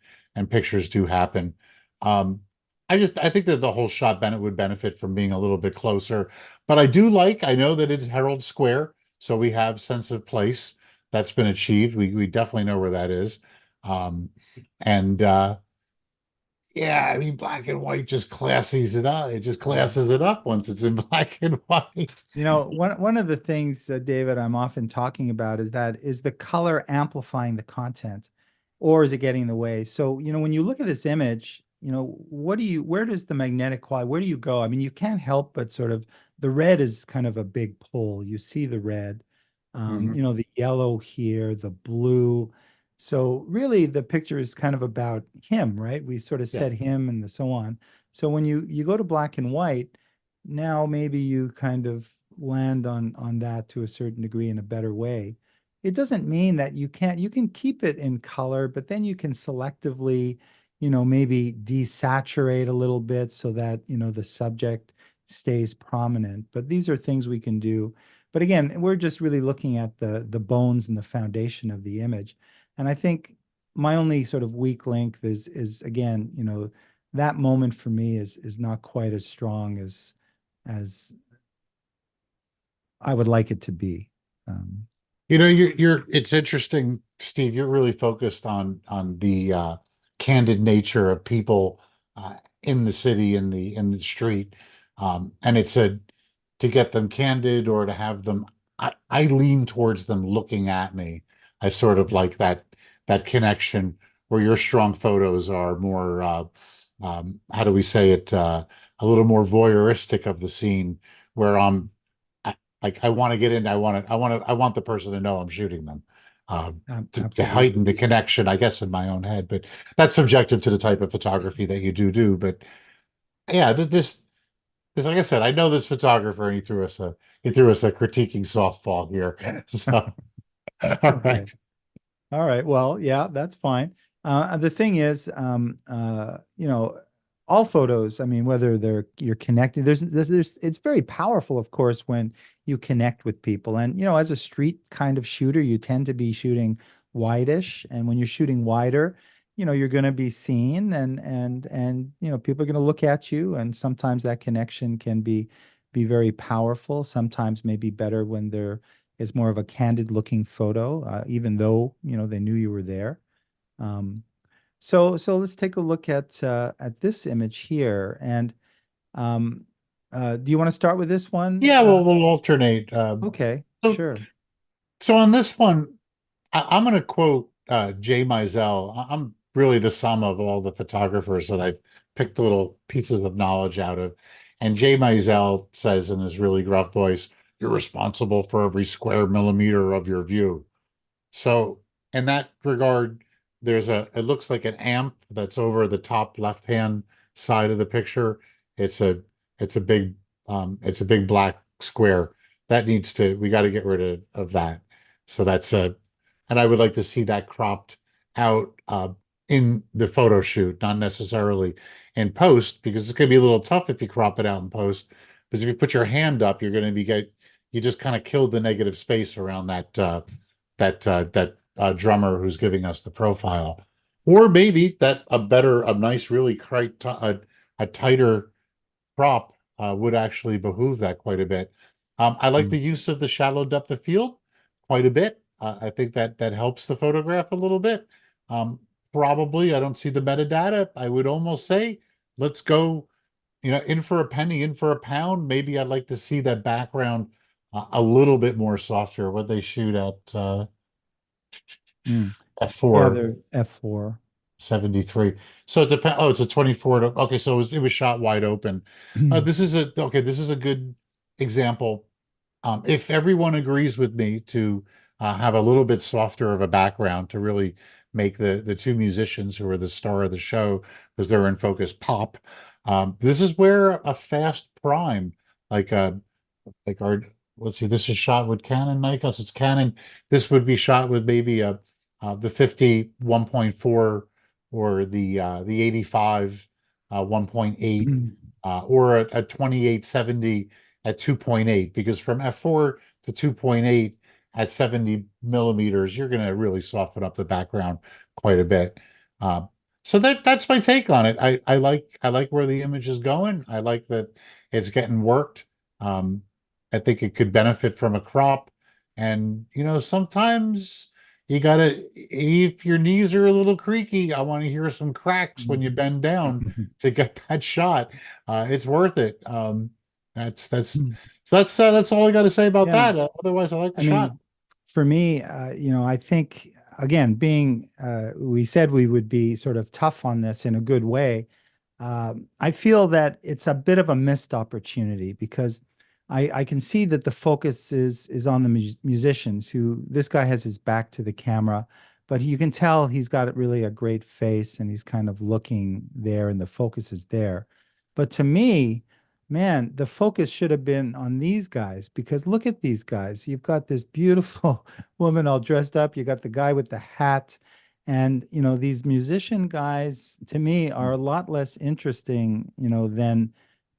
pictures do happen. Um, I think that the whole shot Bennett would benefit from being a little bit closer, but I know that it's Herald Square, so we have sense of place that's been achieved. We definitely know where that is. And yeah, I mean, black and white just classes it up. It just classes it up once it's in black and white. You know, one of the things, David, I'm often talking about is the color amplifying the content, or is it getting in the way? So, you know, when you look at this image, you know, where does the magnetic quality, where do you go? I mean, you can't help but sort of, the red is kind of a big pull. You see the red, Mhm. you know, the yellow here, the blue. So really the picture is kind of about him, right? We sort of Yeah. said him and so on. So when you go to black and white, now maybe you kind of land on that to a certain degree in a better way. It doesn't mean that you can keep it in color, but then you can selectively, you know, maybe desaturate a little bit so that, you know, the subject stays prominent. But these are things we can do. But again, we're just really looking at the bones and the foundation of the image. And I think my only sort of weak link is again, you know, that moment for me is not quite as strong as I would like it to be. You know, it's interesting, Steve, you're really focused on the candid nature of people in the city, in the street. And it's to get them candid or to have them, I lean towards them looking at me. I sort of like that connection where your strong photos are more how do we say it, a little more voyeuristic of the scene, where like I want to get in, I want the person to know I'm shooting them. To heighten the Absolutely. connection, I guess, in my own head. But that's subjective to the type of photography that you do. But yeah, this, like I said, I know this photographer, and he threw us a critiquing softball here. So, all Okay. right. All right. Well, yeah, that's fine. The thing is, all photos, I mean, whether you're connected, it's very powerful, of course, when you connect with people. And, as a street kind of shooter, you tend to be shooting wide-ish. And when you're shooting wider, you're going to be seen and, people are going to look at you. And sometimes that connection can be very powerful. Sometimes maybe better when it's more of a candid looking photo, even though, they knew you were there. Um, so let's take a look at this image here. And do you want to start with this one? Yeah, we'll alternate. Okay, So, sure. so on this one, I'm going to quote Jay Mizell. I'm really the sum of all the photographers that I've picked little pieces of knowledge out of. And Jay Mizell says in his really gruff voice, "You're responsible for every square millimeter of your view." So in that regard, it looks like an amp that's over the top left-hand side of the picture. It's a, it's a big, it's a big black square. We got to get rid of that. So and I would like to see that cropped out, in the photo shoot, not necessarily in post, because it's going to be a little tough if you crop it out in post. Because if you put your hand up, you're going to you just kind of killed the negative space around that drummer who's giving us the profile, or maybe that a nice, really a tighter crop would actually behoove that quite a bit. I like Mm. the use of the shallow depth of field quite a bit. I think that helps the photograph a little bit. Um, Probably, I don't see the metadata. I would almost say, let's go, in for a penny, in for a pound. Maybe I'd like to see that background a little bit more softer. What they shoot Mm. at Yeah, four. they're F4. 73. So it depends. Oh, it's a 24 to, okay. So it was shot wide open. This is a good example. If everyone agrees with me to have a little bit softer of a background to really make the two musicians who are the star of the show, because they're in focus, pop. This is where a fast prime, like our, let's see, this is shot with Canon Nikos. It's Canon. This would be shot with maybe the 50 1.4, or the 85 1.8, or a 2870 at 2.8, because from f4 to 2.8 at 70 millimeters, you're going to really soften up the background quite a bit. Uh, so that's my take on it. I like where the image is going. I like that it's getting worked. Um, I think it could benefit from a crop. And, sometimes you gotta, if your knees are a little creaky, I want to hear some cracks when you bend down to get that shot. It's worth it. That's all I got to say about Yeah. that. Otherwise, I like the I shot. mean, for me, I think again, we said we would be sort of tough on this in a good way. I feel that it's a bit of a missed opportunity because I can see that the focus is on the musicians. Who this guy has his back to the camera, but you can tell he's got really a great face and he's kind of looking there, and the focus is there. But to me, man, the focus should have been on these guys because look at these guys. You've got this beautiful woman all dressed up. You got the guy with the hat. And, these musician guys to me are a lot less interesting,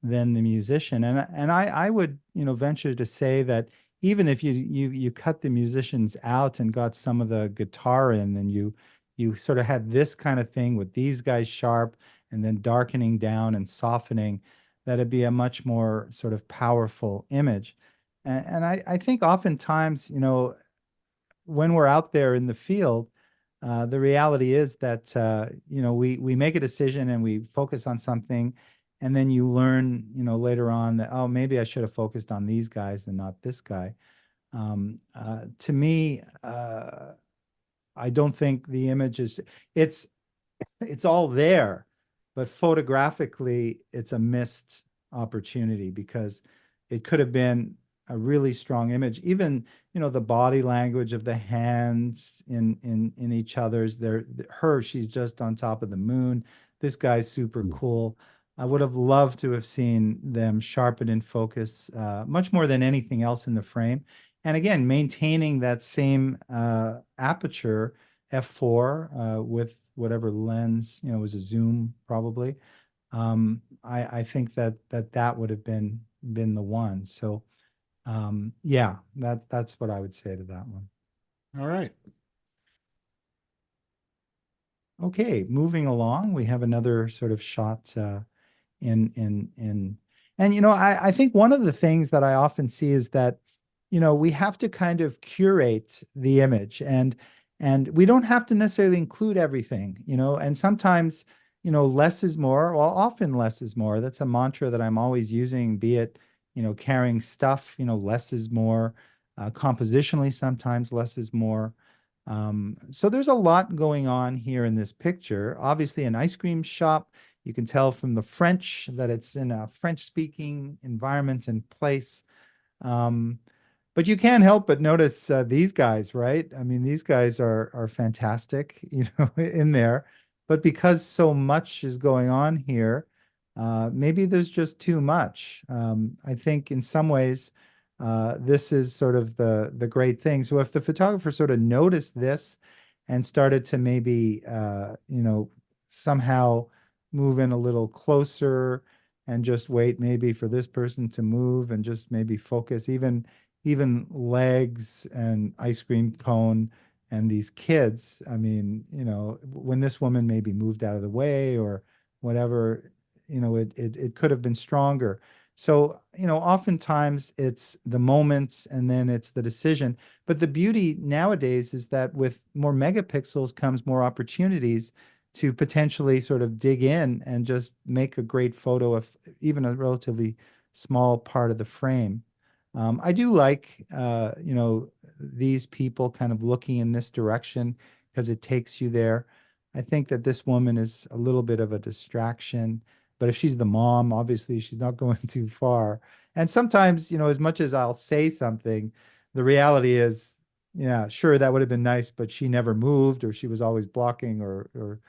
than the musician. And I would, venture to say that even if you cut the musicians out and got some of the guitar in and you sort of had this kind of thing with these guys sharp and then darkening down and softening, that'd be a much more sort of powerful image. And I think oftentimes, when we're out there in the field, The reality is that, you know, we make a decision and we focus on something, and then you learn, you know, later on that, oh, maybe I should have focused on these guys and not this guy. To me, I don't think the image is, it's all there, but photographically, it's a missed opportunity because it could have been a really strong image. Even, you know, the body language of the hands in each other's. She's just on top of the moon. This guy's super cool. I would have loved to have seen them sharpen in focus much more than anything else in the frame. And again, maintaining that same aperture f4 with whatever lens, you know, was a zoom probably. I think that would have been the one. So yeah, that's what I would say to that one. All right. Okay, moving along, we have another sort of shot in and you know, I think one of the things that I often see is that, you know, we have to kind of curate the image, and we don't have to necessarily include everything, you know, and sometimes, you know, less is more. Well, often less is more. That's a mantra that I'm always using, be it, you know, carrying stuff, you know, less is more. Compositionally, sometimes less is more. So there's a lot going on here in this picture. Obviously, an ice cream shop. You can tell from the French that it's in a French-speaking environment and place. But you can't help but notice these guys, right? I mean, these guys are fantastic, you know, in there. But because so much is going on here, maybe there's just too much. I think in some ways, this is sort of the great thing. So if the photographer sort of noticed this and started to maybe, you know, somehow move in a little closer and just wait maybe for this person to move and just maybe focus, even legs and ice cream cone and these kids. I mean, you know, when this woman maybe moved out of the way or whatever, you know, it could have been stronger. So, you know, oftentimes it's the moments and then it's the decision. But the beauty nowadays is that with more megapixels comes more opportunities to potentially sort of dig in and just make a great photo of even a relatively small part of the frame. I do like, you know, these people kind of looking in this direction because it takes you there. I think that this woman is a little bit of a distraction, but if she's the mom, obviously she's not going too far. And sometimes, you know, as much as I'll say something, the reality is, yeah, sure, that would have been nice, but she never moved, or she was always blocking, or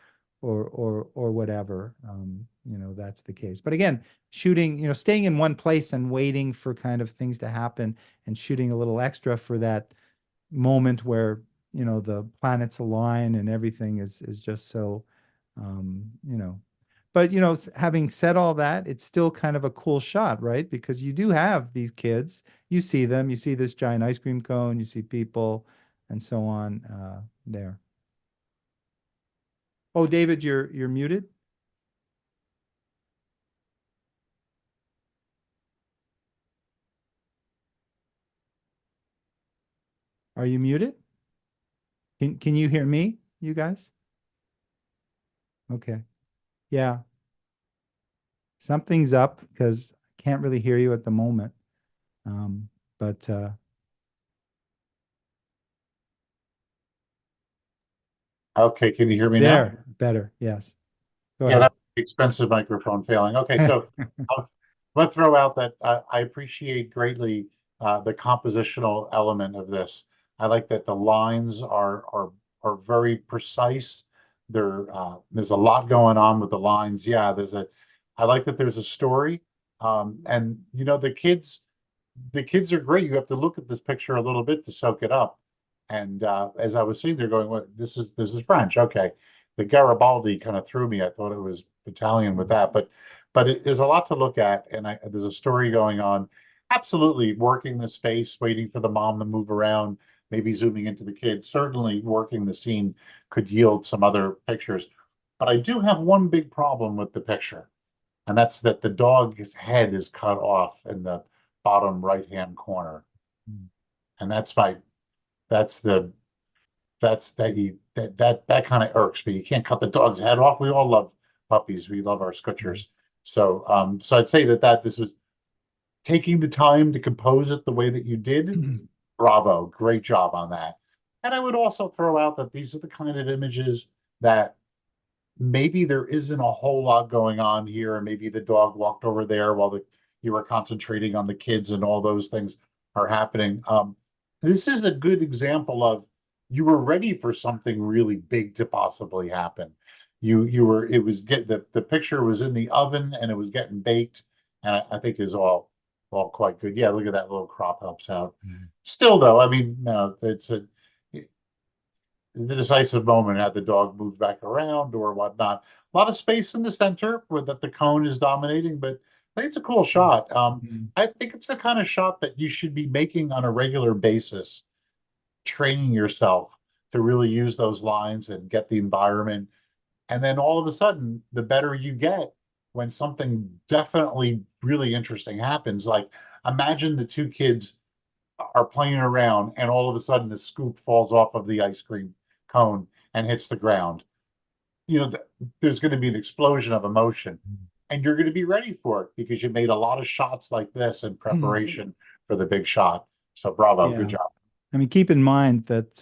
whatever. You know, that's the case. But again, shooting, you know, staying in one place and waiting for kind of things to happen and shooting a little extra for that moment where, you know, the planets align and everything is just so, you know. But, you know, having said all that, it's still kind of a cool shot, right? Because you do have these kids, you see them, you see this giant ice cream cone, you see people and so on there. Oh, David, you're muted. Are you muted? Can you hear me, you guys? Okay. Yeah. Something's up because I can't really hear you at the moment. But Okay, can you hear me now? there, better. Yes. Go Yeah, ahead. that's the expensive microphone failing. Okay, so let's throw out that I appreciate greatly the compositional element of this. I like that the lines are very precise. There's a lot going on with the lines. Yeah, I like that there's a story. And you know, the kids are great. You have to look at this picture a little bit to soak it up. And as I was sitting there going, "What? This is French, okay." The Garibaldi kind of threw me. I thought it was Italian with that, but there's a lot to look at, and there's a story going on. Absolutely, working the space, waiting for the mom to move around, maybe zooming into the kids. Certainly, working the scene could yield some other pictures. But I do have one big problem with the picture, and that's that the dog's head is cut off in the bottom right-hand corner. Mm. And that's the that kind of irks me. You can't cut the dog's head off. We all love puppies. We love our scutchers. So so I'd say that this was taking the time to compose it the way that you did. Bravo, great job on that. And I would also throw out that these are the kind of images that maybe there isn't a whole lot going on here, and maybe the dog walked over there while you were concentrating on the kids, and all those things are happening. This is a good example of you were ready for something really big to possibly happen. You were it was get the picture was in the oven and it was getting baked, and I think is all quite good. Yeah, look at that little crop helps out. Still though, I mean, no, it's the decisive moment had the dog moved back around or whatnot. A lot of space in the center where that the cone is dominating, but I think it's a cool shot. I think it's the kind of shot that you should be making on a regular basis, training yourself to really use those lines and get the environment. And then all of a sudden, the better you get when something definitely really interesting happens. Like imagine the two kids are playing around and all of a sudden the scoop falls off of the ice cream cone and hits the ground. There's going to be an explosion of emotion, and you're going to be ready for it because you made a lot of shots like this in preparation for the big shot. So bravo, Yeah. good job. I mean, keep in mind that,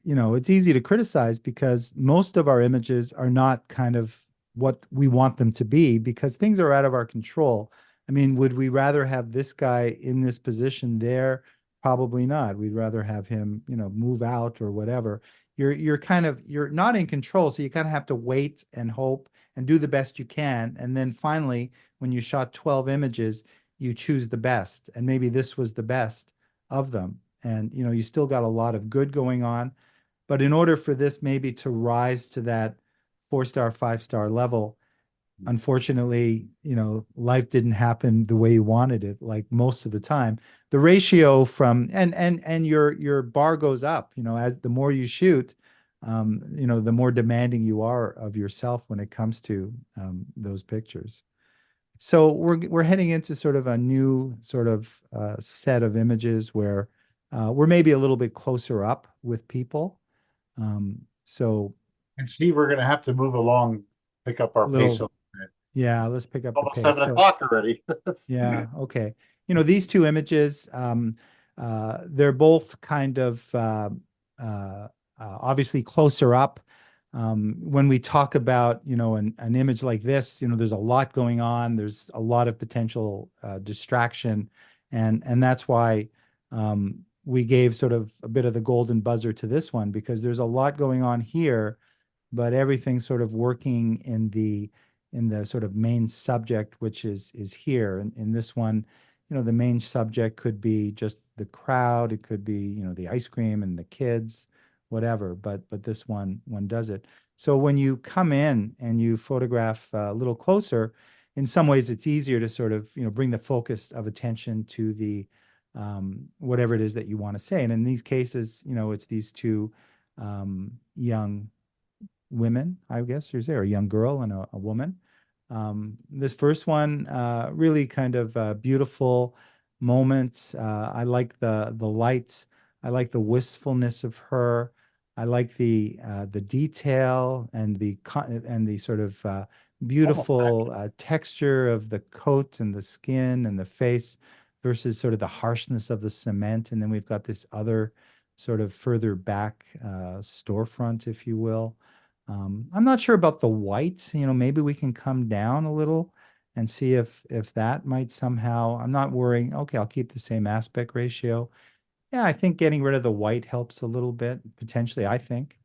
it's easy to criticize because most of our images are not kind of what we want them to be because things are out of our control. I mean, would we rather have this guy in this position there? Probably not. We'd rather have him, move out or whatever. You're not in control, so you kind of have to wait and hope and do the best you can. And then finally, when you shot 12 images, you choose the best. And maybe this was the best of them. And, you still got a lot of good going on. But in order for this maybe to rise to that 4-star, 5-star level, unfortunately, life didn't happen the way you wanted it, like most of the time. The ratio from and your bar goes up, as the more you shoot, the more demanding you are of yourself when it comes to those pictures. So we're heading into sort of a new sort of set of images where we're maybe a little bit closer up with people. So And Steve, we're going to have to move along, pick up our pace. Yeah, let's pick up the Almost pace. 7 o'clock already. Yeah, okay. These two images, they're both kind of obviously closer up. When we talk about, an image like this, there's a lot going on. There's a lot of potential distraction. And that's why we gave sort of a bit of the golden buzzer to this one because there's a lot going on here, but everything's sort of working in the sort of main subject, which is here. And in this one, the main subject could be just the crowd. It could be, the ice cream and the kids, whatever. But this one does it. So when you come in and you photograph a little closer, in some ways it's easier to sort of, bring the focus of attention to the whatever it is that you want to say. And in these cases, it's these two young women, I guess, there's a young girl and a woman. This first one, really kind of beautiful moments. I like the lights. I like the wistfulness of her. I like the detail and the sort of beautiful texture of the coat and the skin and the face versus sort of the harshness of the cement. And then we've got this other sort of further back storefront, if you will. I'm not sure about the whites. Maybe we can come down a little and see if that might somehow. I'm not worrying. Okay, I'll keep the same aspect ratio. Yeah, I think getting rid of the white helps a little bit, potentially, I think.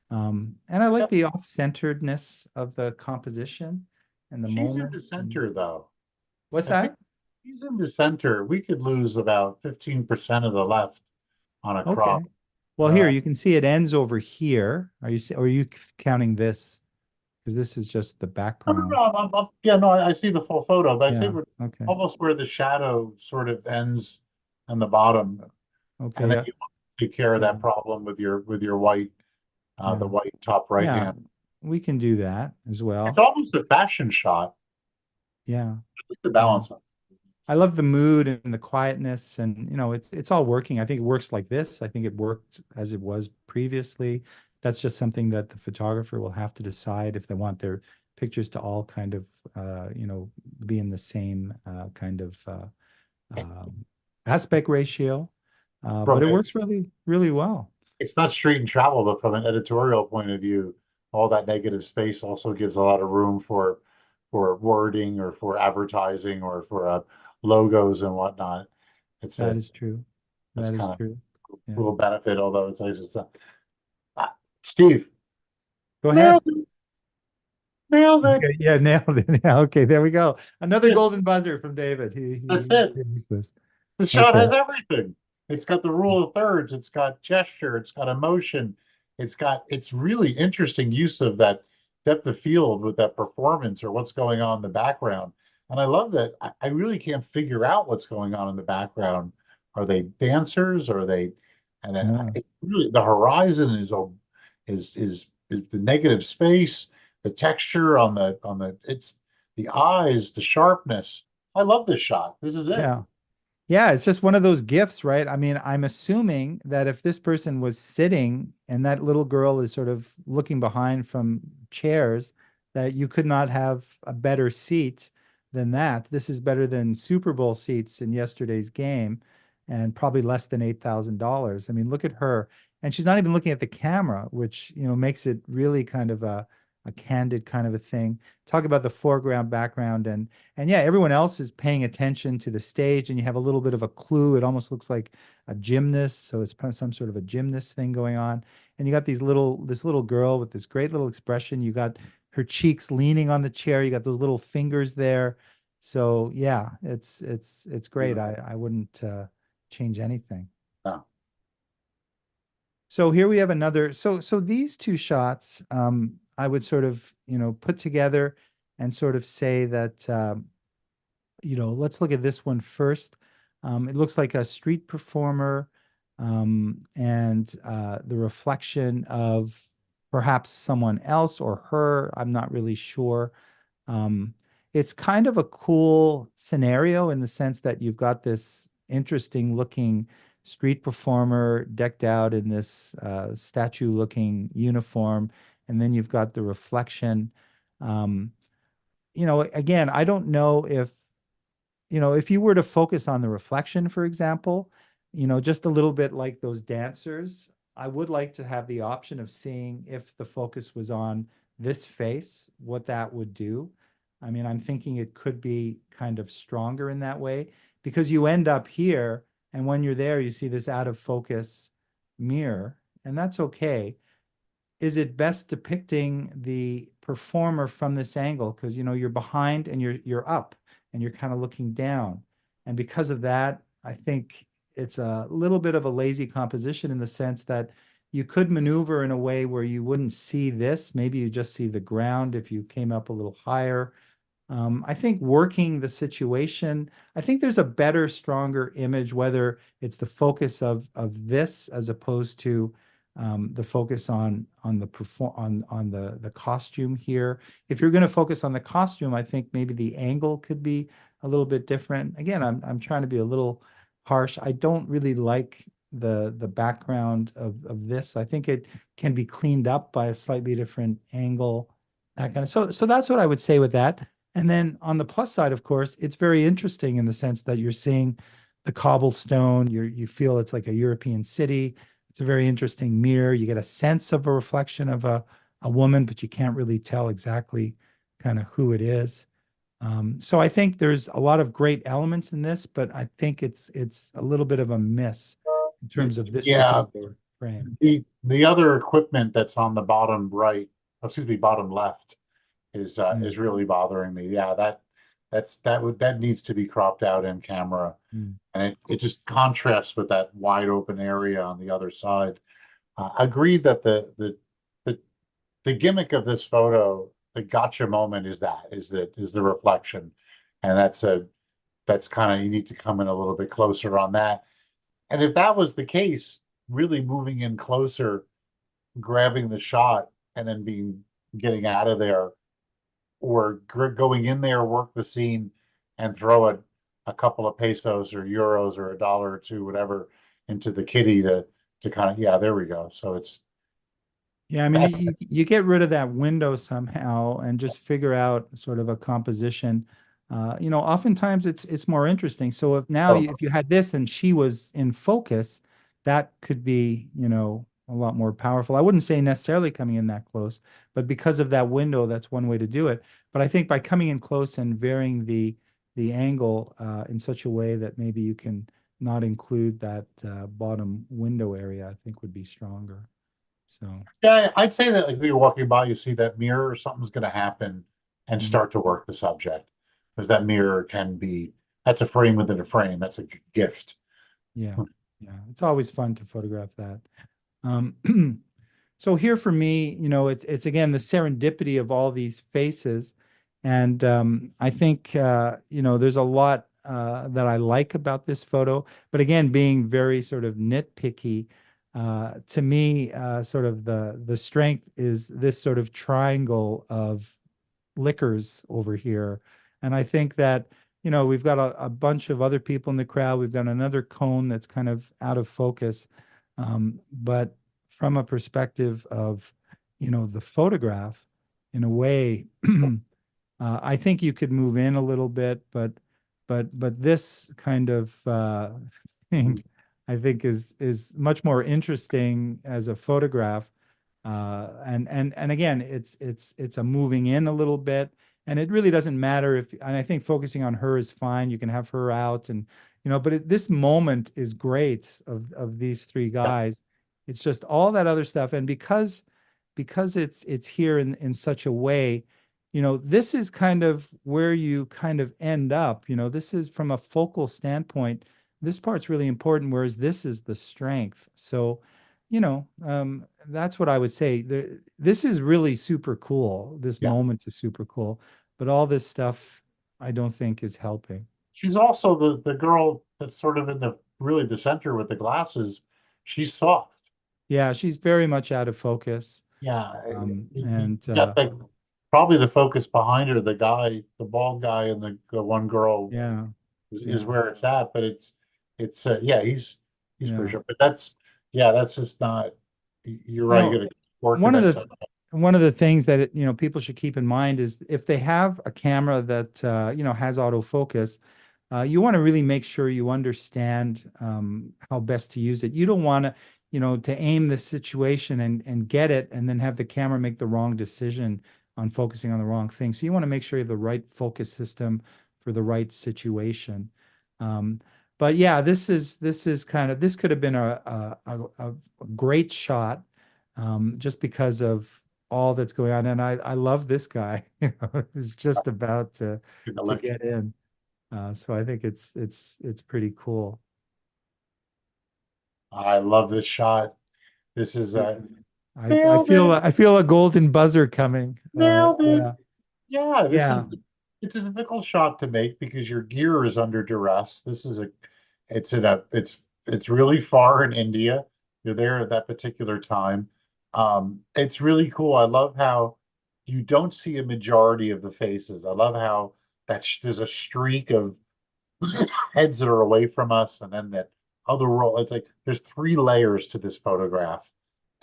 And I like the off-centeredness of the composition and the She's moment. in the center, though. What's I that? think she's in the center. We could lose about 15% of the left on a crop. Okay. Well, here you can see it ends over here. Or are you counting this? Because this is just the background. No, I see the full photo, but I'd say Yeah, we're okay. almost where the shadow sort of ends on the bottom. Okay. And then Yeah. you take care of Yeah. that problem with your white, Yeah. the white top right Yeah, hand. we can do that as well. It's almost a fashion shot. Yeah. I like the balance of it. I love the mood and the quietness, and it's all working. I think it works like this. I think it worked as it was previously. That's just something that the photographer will have to decide if they want their pictures to all kind of be in the same kind of aspect ratio. But From it it, works really, really well. it's not street and travel, but from an editorial point of view, all that negative space also gives a lot of room for wording or for advertising or for logos and whatnot. It's That a is true. that's That is kind of true. Yeah. little benefit, although it's not. Steve, Go ahead. nailed it, nailed it. Okay, yeah, nailed it. Yeah, okay, there we go. Another Yes, golden buzzer from David. He that's he it. used this. The shot Okay. has everything. It's got the rule of thirds, it's got gesture, it's got emotion, it's really interesting use of that depth of field with that performance or what's going on in the background. And I love that I really can't figure out what's going on in the background. Are they dancers? Are they and then Yeah. really the horizon is the negative space, the texture on the it's the eyes, the sharpness. I love this shot. This is it. Yeah. Yeah, it's just one of those gifts, right? I mean, I'm assuming that if this person was sitting and that little girl is sort of looking behind from chairs, that you could not have a better seat than that. This is better than Super Bowl seats in yesterday's game and probably less than $8,000. I mean, look at her. And she's not even looking at the camera, which, makes it really kind of a candid kind of a thing. Talk about the foreground, background, and yeah, everyone else is paying attention to the stage, and you have a little bit of a clue. It almost looks like a gymnast, so it's some sort of a gymnast thing going on. And you got this little girl with this great little expression. You got her cheeks leaning on the chair. You got those little fingers there. So yeah, it's great. I wouldn't change anything. No. So here we have another. So these two shots, I would sort of put together and sort of say that let's look at this one first. It looks like a street performer, and the reflection of perhaps someone else or her. I'm not really sure. Um, it's kind of a cool scenario in the sense that you've got this interesting looking street performer decked out in this statue looking uniform, and then you've got the reflection. Um, Again, I don't know if you were to focus on the reflection, for example, just a little bit like those dancers, I would like to have the option of seeing if the focus was on this face, what that would do. I mean, I'm thinking it could be kind of stronger in that way because you end up here, and when you're there, you see this out of focus mirror, and that's okay. Is it best depicting the performer from this angle? Because you're behind and you're up and you're kind of looking down. And because of that, I think it's a little bit of a lazy composition in the sense that you could maneuver in a way where you wouldn't see this. Maybe you just see the ground if you came up a little higher. I think working the situation, I think there's a better, stronger image, whether it's the focus of this as opposed to the focus on the costume here. If you're going to focus on the costume, I think maybe the angle could be a little bit different. Again, I'm trying to be a little harsh. I don't really like the background of this. I think it can be cleaned up by a slightly different angle. That kind of so that's what I would say with that. And then on the plus side, of course, it's very interesting in the sense that you're seeing the cobblestone. You feel it's like a European city. It's a very interesting mirror. You get a sense of a reflection of a woman, but you can't really tell exactly kind of who it is. So I think there's a lot of great elements in this, but I think it's a little bit of a miss in terms of this Yeah, particular frame. the other equipment that's on the bottom right, excuse me, bottom left is really bothering me. Yeah, that needs to be cropped out in camera. Mm. And it just contrasts with that wide open area on the other side. Agreed that the the gimmick of this photo, the gotcha moment is the reflection. And that's kind of, you need to come in a little bit closer on that. And if that was the case, really moving in closer, grabbing the shot and then getting out of there, or going in there, work the scene and throw it a couple of pesos or euros or a dollar or two, whatever, into the kitty to kind of, yeah, there we go. So it's Yeah, I mean, you get rid of that window somehow and just figure out sort of a composition. Oftentimes it's more interesting. So if now oh, if you had this and she was in focus, that could be, a lot more powerful. I wouldn't say necessarily coming in that close, but because of that window, that's one way to do it. But I think by coming in close and varying the angle in such a way that maybe you can not include that bottom window area, I think would be stronger. So. yeah, I'd say that like when you're walking by, you see that mirror, something's going to happen, and Mhm. start to work the subject, because that mirror can be, that's a frame within a frame. That's a gift. Yeah, yeah. It's always fun to photograph that. Um, so here for me, it's again the serendipity of all these faces, and I think there's a lot that I like about this photo. But again, being very sort of nitpicky, to me, sort of the strength is this sort of triangle of liquors over here. And I think that, we've got a bunch of other people in the crowd. We've got another cone that's kind of out of focus. But from a perspective of, the photograph, in a way, I think you could move in a little bit, but this kind of thing, I think is much more interesting as a photograph. And again, it's a moving in a little bit, and it really doesn't matter if. And I think focusing on her is fine. You can have her out, and but this moment is great of these three Yeah, guys. It's just all that other stuff, and because it's here in such a way, this is kind of where you kind of end up. This is from a focal standpoint. This part's really important, whereas this is the strength. So that's what I would say. This is really super cool. This yeah. moment is super cool, but all this stuff I don't think is helping. She's also the girl that's sort of in the really the center with the glasses. She's soft. Yeah, she's very much out of focus. Yeah, you And got the probably the focus behind her, the guy, the bald guy, and the one girl yeah, is yeah, where it's at. But it's yeah, he's pretty yeah. sure. But that's yeah, that's just not. You're You right. You know, got to work in one of that the stuff. one of the things that people should keep in mind is if they have a camera that has autofocus, you want to really make sure you understand how best to use it. You don't want to to aim the situation and get it and then have the camera make the wrong decision on focusing on the wrong thing. So you want to make sure you have the right focus system for the right situation. Um, but yeah, this is kind of this could have been a great shot just because of all that's going on. And I love this guy, who's just about to get in. So I think it's pretty cool. I love this shot. This is I nailed feel it, I feel a golden buzzer coming. nailed it. Yeah, Yeah, this is yeah, it's a difficult shot to make because your gear is under duress. This is a it's really far in India. You're there at that particular time. It's really cool. I love how you don't see a majority of the faces. I love how there's a streak of heads that are away from us, and then that other roll. It's like there's three layers to this photograph,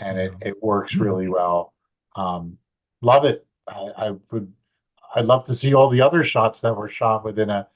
and yeah. it works really well. Um, love it. I'd love to see all the other shots that were shot within an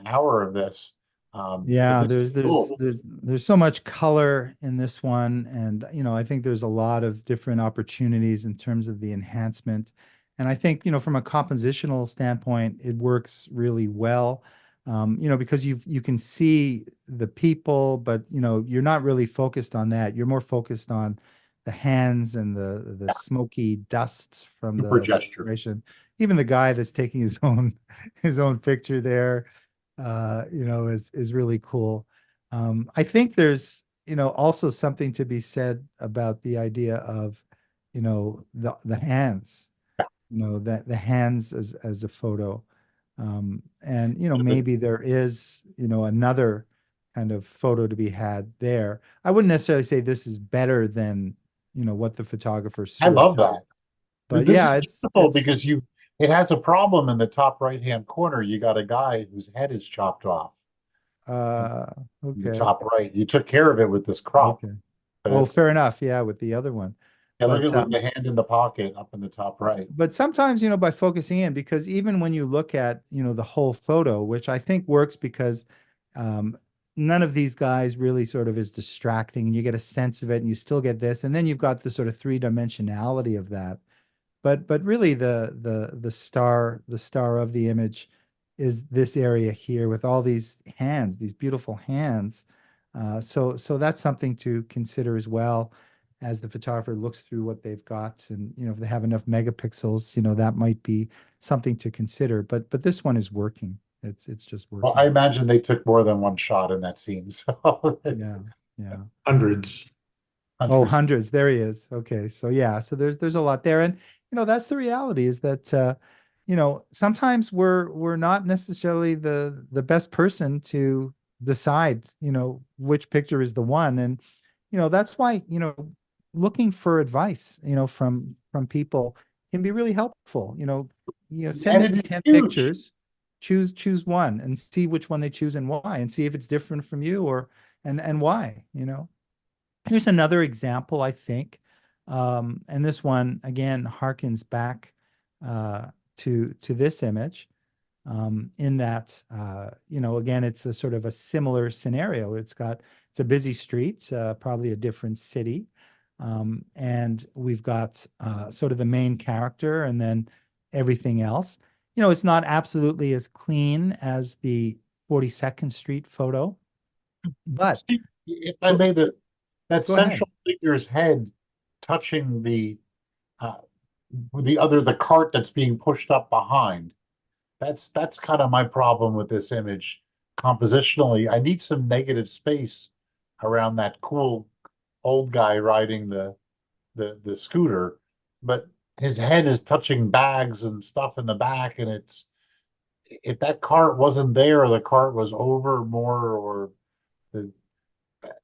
hour of this. But Yeah, this is there's there's cool. there's there's so much color in this one, and I think there's a lot of different opportunities in terms of the enhancement. And I think, from a compositional standpoint, it works really well. Because you can see the people, but you're not really focused on that. You're more focused on the hands and the smoky dusts from Super the gesture. celebration. Even the guy that's taking his own his own picture there is really cool. I think there's, also something to be said about the idea of, the hands, that the hands as a photo. And, maybe there is, another kind of photo to be had there. I wouldn't necessarily say this is better than, what the photographer I love served that. up. But This is yeah, beautiful it's because it has a problem in the top right hand corner. You got a guy whose head is chopped off. in the Okay, top right. You took care of it with this crop. okay. But Oh, fair enough. Yeah, with the other one. yeah, look But at with the hand in the pocket up in the top right. but sometimes, by focusing in, because even when you look at, the whole photo, which I think works because um, none of these guys really sort of is distracting, and you get a sense of it, and you still get this, and then you've got the sort of three-dimensionality of that. But really, the star of the image is this area here with all these hands, these beautiful hands. So that's something to consider as well as the photographer looks through what they've got, and if they have enough megapixels, that might be something to consider. But this one is working. It's just Well, I working. imagine they took more than one shot in that scene. So Yeah, yeah. Hundreds. Oh, hundreds. hundreds. There he is. Okay. So yeah, so there's a lot there. And that's the reality, is that sometimes we're not necessarily the best person to decide, which picture is the one. And that's why, looking for advice, from people can be really helpful. Send And in it is 10 huge. pictures, choose one and see which one they choose and why, and see if it's different from you, or and why. Here's another example, I think. And this one again harkens back to this image, in that again, it's a sort of a similar scenario. It's a busy street, probably a different city. And we've got sort of the main character, and then everything else. It's not absolutely as clean as the 42nd Street photo, but See, if I made that go ahead. central figure's head touching uh, the cart that's being pushed up behind. That's kind of my problem with this image compositionally. I need some negative space around that cool old guy riding the scooter, but his head is touching bags and stuff in the back, and it's if that cart wasn't there, or the cart was over more, or the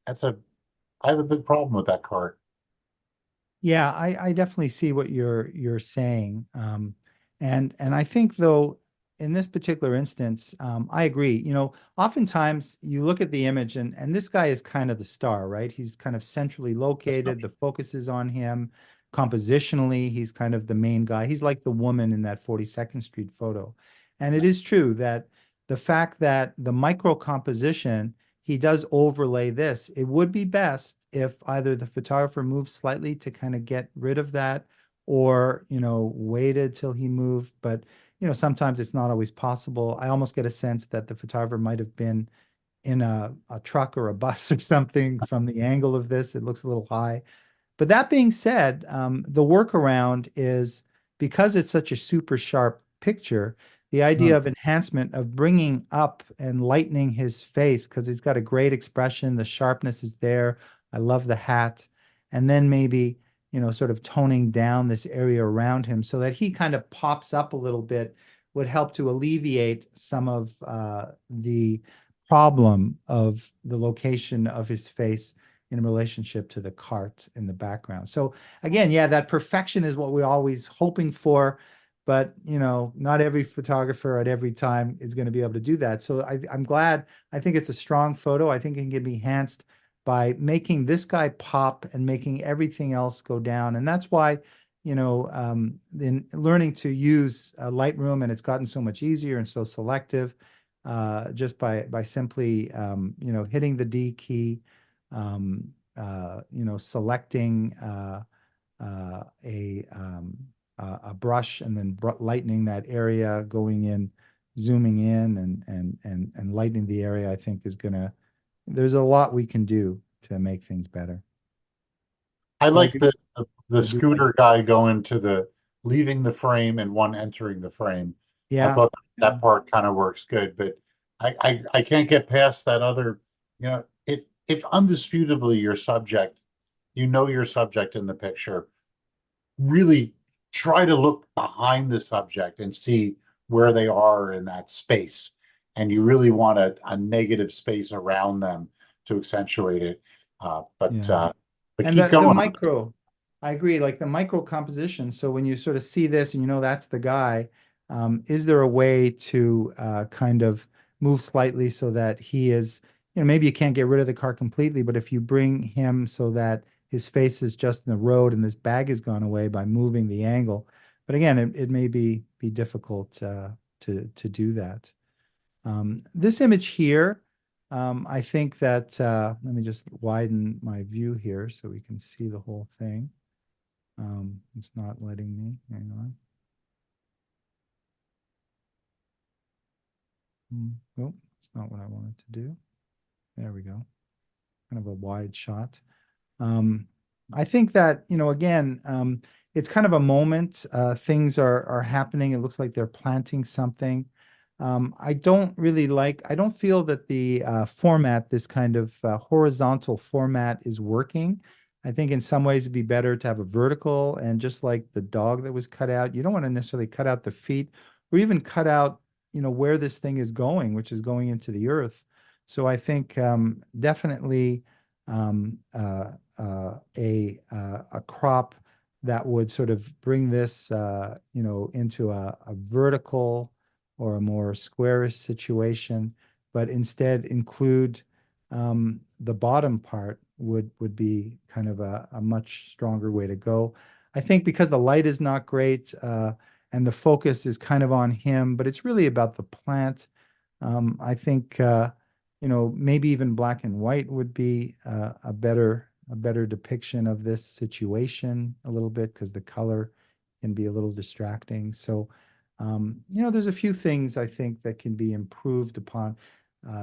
that's a I have a big problem with that cart. Yeah, I definitely see what you're saying. And I think, though, in this particular instance, I agree. Oftentimes you look at the image, and this guy is kind of the star, right? He's kind of centrally located. The focus is on him. Compositionally, he's kind of the main guy. He's like the woman in that 42nd Street photo. And it is true that the fact that the micro composition, he does overlay this. It would be best if either the photographer moved slightly to kind of get rid of that, or, waited till he moved. But, sometimes it's not always possible. I almost get a sense that the photographer might have been in a truck or a bus or something from the angle of this. It looks a little high. But that being said, the workaround is, because it's such a super sharp picture, the idea of enhancement, of bringing up and lightening his face, because he's got a great expression. The sharpness is there. I love the hat. And then maybe, sort of toning down this area around him so that he kind of pops up a little bit, would help to alleviate some of the problem of the location of his face in relationship to the cart in the background. So again, yeah, that perfection is what we're always hoping for, but not every photographer at every time is going to be able to do that. So I'm glad. I think it's a strong photo. I think it can be enhanced by making this guy pop and making everything else go down. And that's why, in learning to use Lightroom, and it's gotten so much easier and so selective, just by simply hitting the D key, selecting a brush, and then lightening that area, going in, zooming in, and lightening the area. I think there's a lot we can do to make things better. I So like the I do like- scooter guy going to the leaving the frame and one entering the frame. I Yeah, thought that part kind of works good, but I can't get past that other, if undisputably your subject, your subject in the picture, really try to look behind the subject and see where they are in that space. And you really want a negative space around them to accentuate it. But yeah. And keep the going. micro, I agree, like the micro composition. So when you sort of see this and that's the guy, is there a way to kind of move slightly so that he is, maybe you can't get rid of the car completely, but if you bring him so that his face is just in the road and this bag has gone away by moving the angle. But again, it may be difficult to do that. This image here, I think that, let me just widen my view here so we can see the whole thing. It's not letting me, hang on. Oh, it's not what I wanted to do. There we go. Kind of a wide shot. I think that, again, it's kind of a moment. Things are happening. It looks like they're planting something. I don't feel that the format, this kind of horizontal format is working. I think in some ways it'd be better to have a vertical, and just like the dog that was cut out, you don't want to necessarily cut out the feet or even cut out, where this thing is going, which is going into the earth. So I think definitely a crop that would sort of bring this, into a vertical or a more squarish situation, but instead include the bottom part would be kind of a much stronger way to go. I think because the light is not great and the focus is kind of on him, but it's really about the plant. I think maybe even black and white would be a better depiction of this situation a little bit, because the color can be a little distracting. So, there's a few things I think that can be improved upon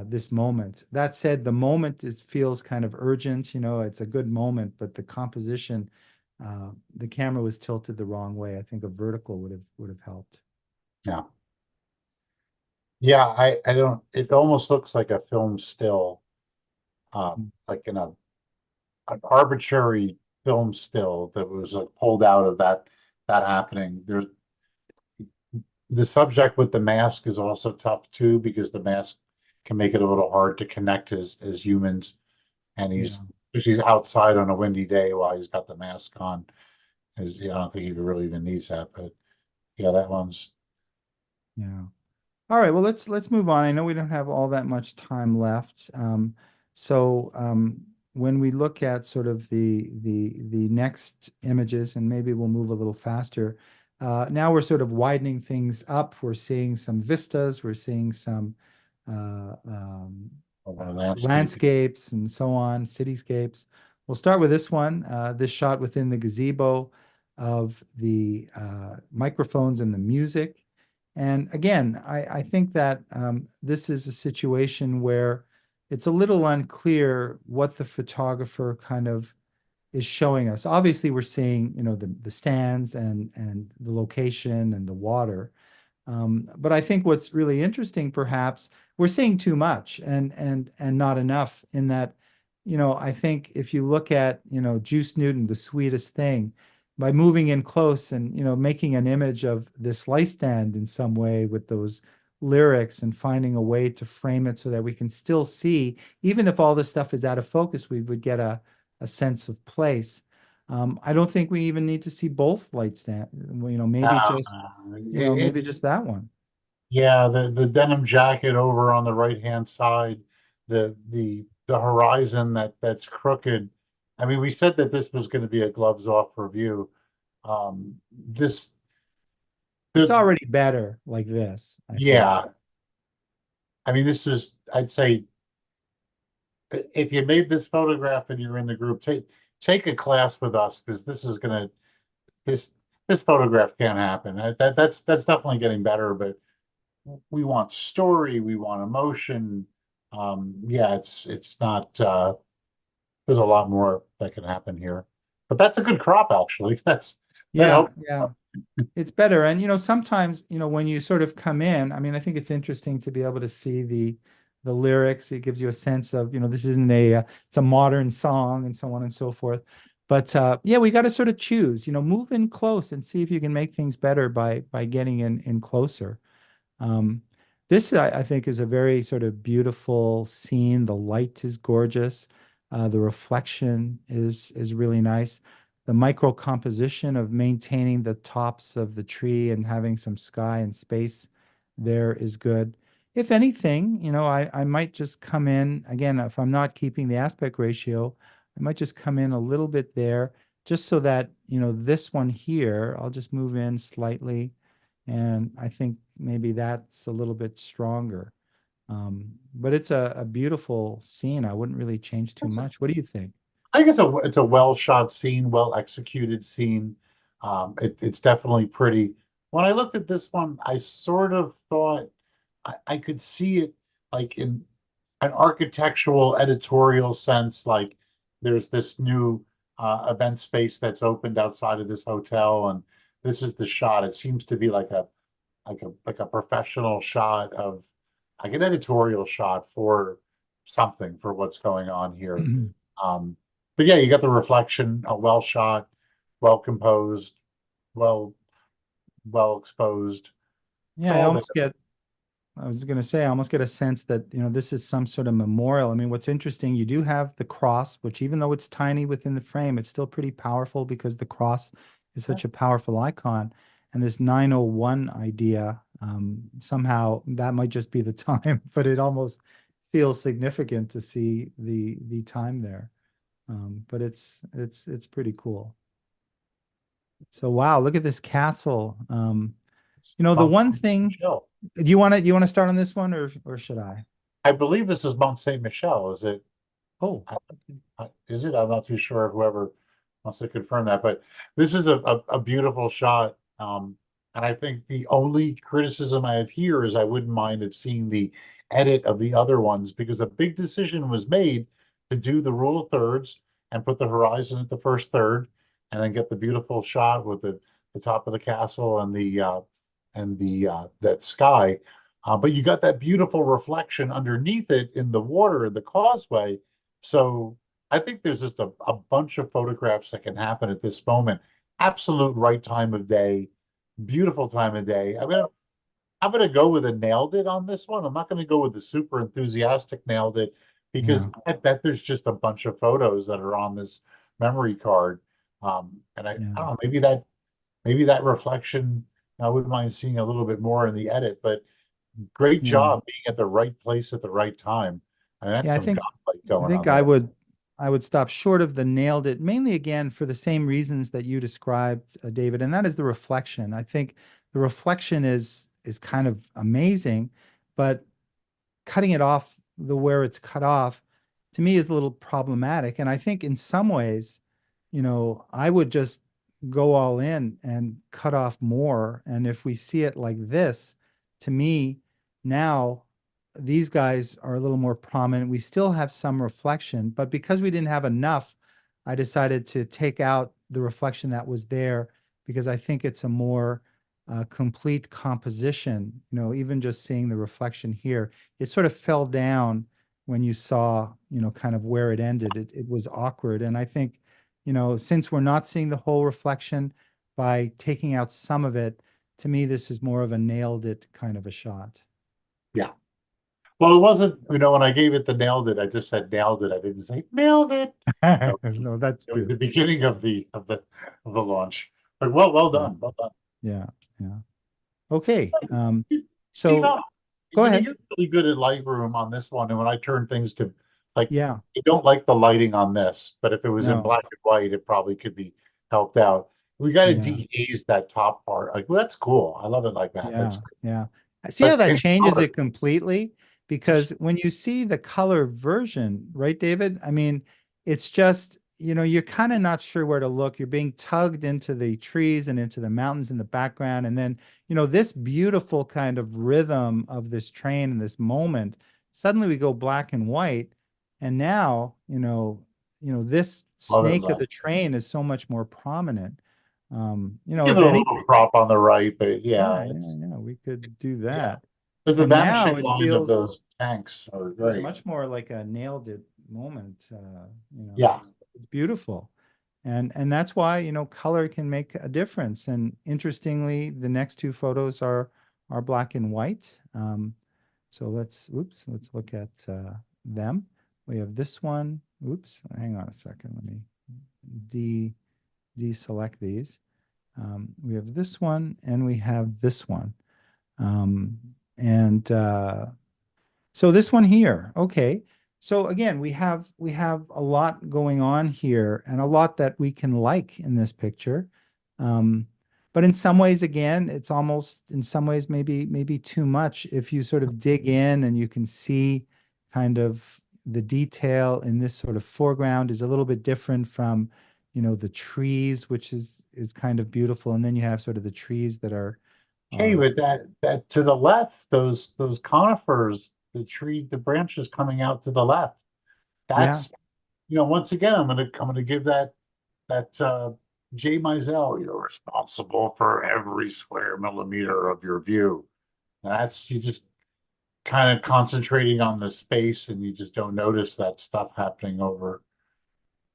this moment. That said, the moment feels kind of urgent. It's a good moment, but the composition, the camera was tilted the wrong way. I think a vertical would have helped. Yeah. Yeah, I don't, it almost looks like a film still, like in an arbitrary film still that was like pulled out of that happening. There's the subject with the mask is also tough too, because the mask can make it a little hard to connect as humans, and she's outside on a windy day while he's got the mask on. I don't think he really even needs that, but yeah, that one's. Yeah. All right, well, let's move on. I know we don't have all that much time left. When we look at sort of the next images, and maybe we'll move a little faster. Now we're sort of widening things up. We're seeing some vistas. We're seeing some landscapes and so on, cityscapes. We'll start with this one. This shot within the gazebo of the microphones and the music. And again, I think that this is a situation where it's a little unclear what the photographer kind of is showing us. Obviously, we're seeing, the stands and the location and the water. But I think what's really interesting, perhaps, we're seeing too much and not enough, in that, I think if you look at, Juice Newton, The Sweetest Thing, by moving in close and, making an image of this light stand in some way with those lyrics and finding a way to frame it so that we can still see, even if all this stuff is out of focus, we would get a sense of place. I don't think we even need to see both light stand, maybe just that one. Yeah, the denim jacket over on the right hand side, the horizon that's crooked. I mean, we said that this was going to be a gloves off review. This It's already better like this, I think. Yeah. I mean, this is, I'd say, if you made this photograph and you're in the group, take a class with us, because this photograph can't happen. That's definitely getting better, but we want story, we want emotion. Yeah, it's not. There's a lot more that can happen here, but that's a good crop, actually. Yeah. It's better. And sometimes, when you sort of come in, I mean, I think it's interesting to be able to see the lyrics. It gives you a sense of, this isn't it's a modern song and so on and so forth. But yeah, we got to sort of choose, move in close and see if you can make things better by getting in closer. This I think is a very sort of beautiful scene. The light is gorgeous. The reflection is really nice. The micro composition of maintaining the tops of the tree and having some sky and space there is good. If anything, I might just come in again, if I'm not keeping the aspect ratio, I might just come in a little bit there just so that, this one here, I'll just move in slightly. And I think maybe that's a little bit stronger. But it's a beautiful scene. I wouldn't really change too much. What do you think? I think it's a well shot scene, well executed scene. It's definitely pretty. When I looked at this one, I sort of thought I could see it like in an architectural editorial sense, like there's this new event space that's opened outside of this hotel, and this is the shot. It seems to be like a professional shot of like an editorial shot for something for what's going on here. Um, but yeah, you got the reflection, well shot, well composed, well well exposed. It's Yeah, all there. I was going to say, I almost get a sense that, this is some sort of memorial. I mean, what's interesting, you do have the cross, which even though it's tiny within the frame, it's still pretty powerful because the cross is such a powerful icon. And this 901 idea, somehow that might just be the time, but it almost feels significant to see the time there. But it's pretty cool. So wow, look at this castle. The Mount one Saint thing, Michel. do you want to start on this one or should I? I believe this is Mount Saint Michel. Is it? Oh, Is it? I'm not too sure. Whoever wants to confirm that, but this is a beautiful shot. And I think the only criticism I have here is I wouldn't mind of seeing the edit of the other ones because a big decision was made to do the rule of thirds and put the horizon at the first third, and then get the beautiful shot with the top of the castle and the that sky. But you got that beautiful reflection underneath it in the water in the causeway. So I think there's just a bunch of photographs that can happen at this moment. Absolute right time of day, beautiful time of day. I'm gonna go with a nailed it on this one. I'm not gonna go with the super enthusiastic nailed it because yeah, I bet there's just a bunch of photos that are on this memory card. And I yeah, don't know, maybe that reflection, I wouldn't mind seeing a little bit more in the edit, but great yeah. job being at the right place at the right time. I mean, that's Yeah, I some think godlike I going think on I there. would I would stop short of the nailed it, mainly again for the same reasons that you described, David, and that is the reflection. I think the reflection is kind of amazing, but cutting it off the where it's cut off to me is a little problematic. And I think in some ways, I would just go all in and cut off more. And if we see it like this, to me, now these guys are a little more prominent. We still have some reflection, but because we didn't have enough, I decided to take out the reflection that was there because I think it's a more complete composition. Even just seeing the reflection here, it sort of fell down when you saw, kind of where it ended. It was awkward. And I think, since we're not seeing the whole reflection by taking out some of it, to me, this is more of a nailed it kind of a shot. Yeah. Well, it wasn't, when I gave it the nailed it, I just said nailed it. I didn't say nailed it. No, No, that's it was true. the beginning of the launch. But well Yeah, done. Well done. yeah, yeah. Okay. Steve, So go ahead. you're really good at Lightroom on this one. And when I turn things to like Yeah, you don't like the lighting on this, but if it was in no, black and white, it probably could be helped out. We got to yeah. dehaze that top part. Like, well, that's cool. I love it like that. That's Yeah, great. yeah. I see how But that in changes color, it completely because when you see the color version, right, David? I mean, it's just, you're kind of not sure where to look. You're being tugged into the trees and into the mountains in the background. And then, this beautiful kind of rhythm of this train and this moment, suddenly we go black and white. And now, this love it, snake of love. the train is so much more prominent. Give If it a anything, little prop on the right, but yeah, yeah, yeah, yeah. We could do yeah. that. Because the And now vanishing it line of feels those tanks are feels great. much more like a nailed it moment. Yeah. It's beautiful. And that's why, color can make a difference. And interestingly, the next two photos are black and white. So let's look at them. We have this one. Oops, hang on a second. Let me deselect these. We have this one and we have this one. And So this one here, okay. So again, we have a lot going on here and a lot that we can like in this picture. But in some ways, again, it's almost in some ways maybe too much if you sort of dig in and you can see kind of the detail in this sort of foreground is a little bit different from, you know, the trees, which is kind of beautiful. And then you have sort of the trees that are Hey, but that to the left, those conifers, the branches coming out to the left. yeah. That's, once again, I'm gonna give that Jay Mizell, you're responsible for every square millimeter of your view. That's you just kind of concentrating on the space and you just don't notice that stuff happening over.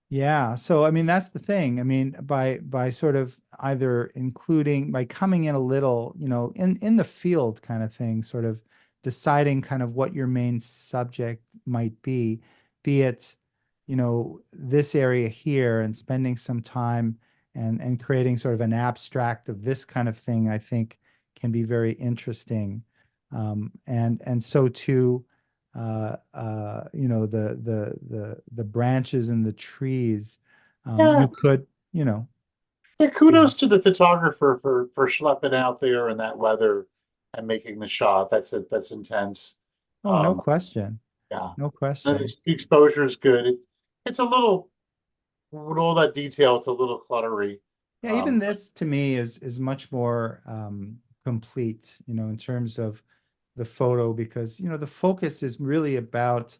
Yeah, so I mean that's the thing. I mean by sort of either including by coming in a little, you know, in the field kind of thing, sort of deciding kind of what your main subject might be it, you know, this area here and spending some time and creating sort of an abstract of this kind of thing, I think can be very interesting. And so too you know, the branches and the trees. Yeah, You could, you know, yeah, yeah. kudos to the photographer for schlepping out there in that weather and making the shot. That's intense. Oh, no Um, question. yeah. No And question. the exposure is good. It's a little with all that detail, it's a little cluttery. Yeah, even Um, this to me is much more complete, you know, in terms of the photo because, you know, the focus is really about,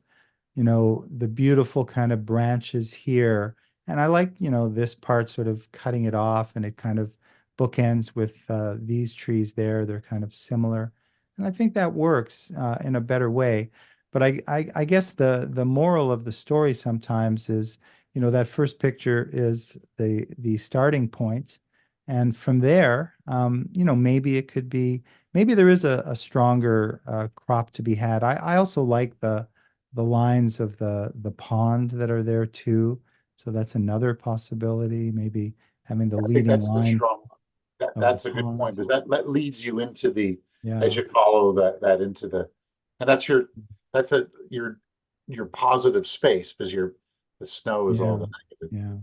you know, the beautiful kind of branches here. And I like, you know, this part sort of cutting it off and it kind of bookends with these trees there. They're kind of similar. And I think that works in a better way. But I guess the moral of the story sometimes is, you know, that first picture is the starting point. And from there, you know, maybe it could be, maybe there is a stronger crop to be had. I also like the lines of the pond that are there too. So that's another possibility, maybe having the I think leading that's the line strong. of the That's a good point pond. because that leads you into the as Yeah. you follow that into the and that's your positive space because the snow is all Yeah. the negative. Yeah.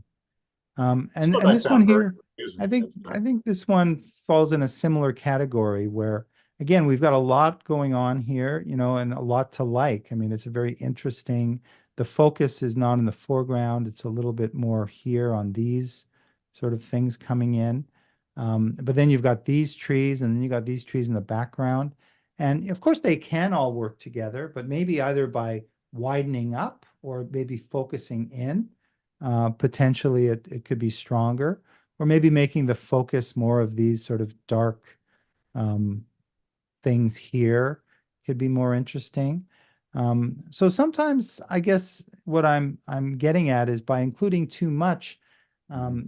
This one And I this one found very here, confusing. It's I think this one falls in a similar category where again, we've got a lot going on here, you know, and a lot to like. I mean, it's a very interesting, the focus is not in the foreground, it's a little bit more here on these sort of things coming in. But then you've got these trees and then you got these trees in the background. And of course they can all work together, but maybe either by widening up or maybe focusing in potentially it could be stronger, or maybe making the focus more of these sort of dark um, things here could be more interesting. So sometimes I guess what I'm getting at is by including too much,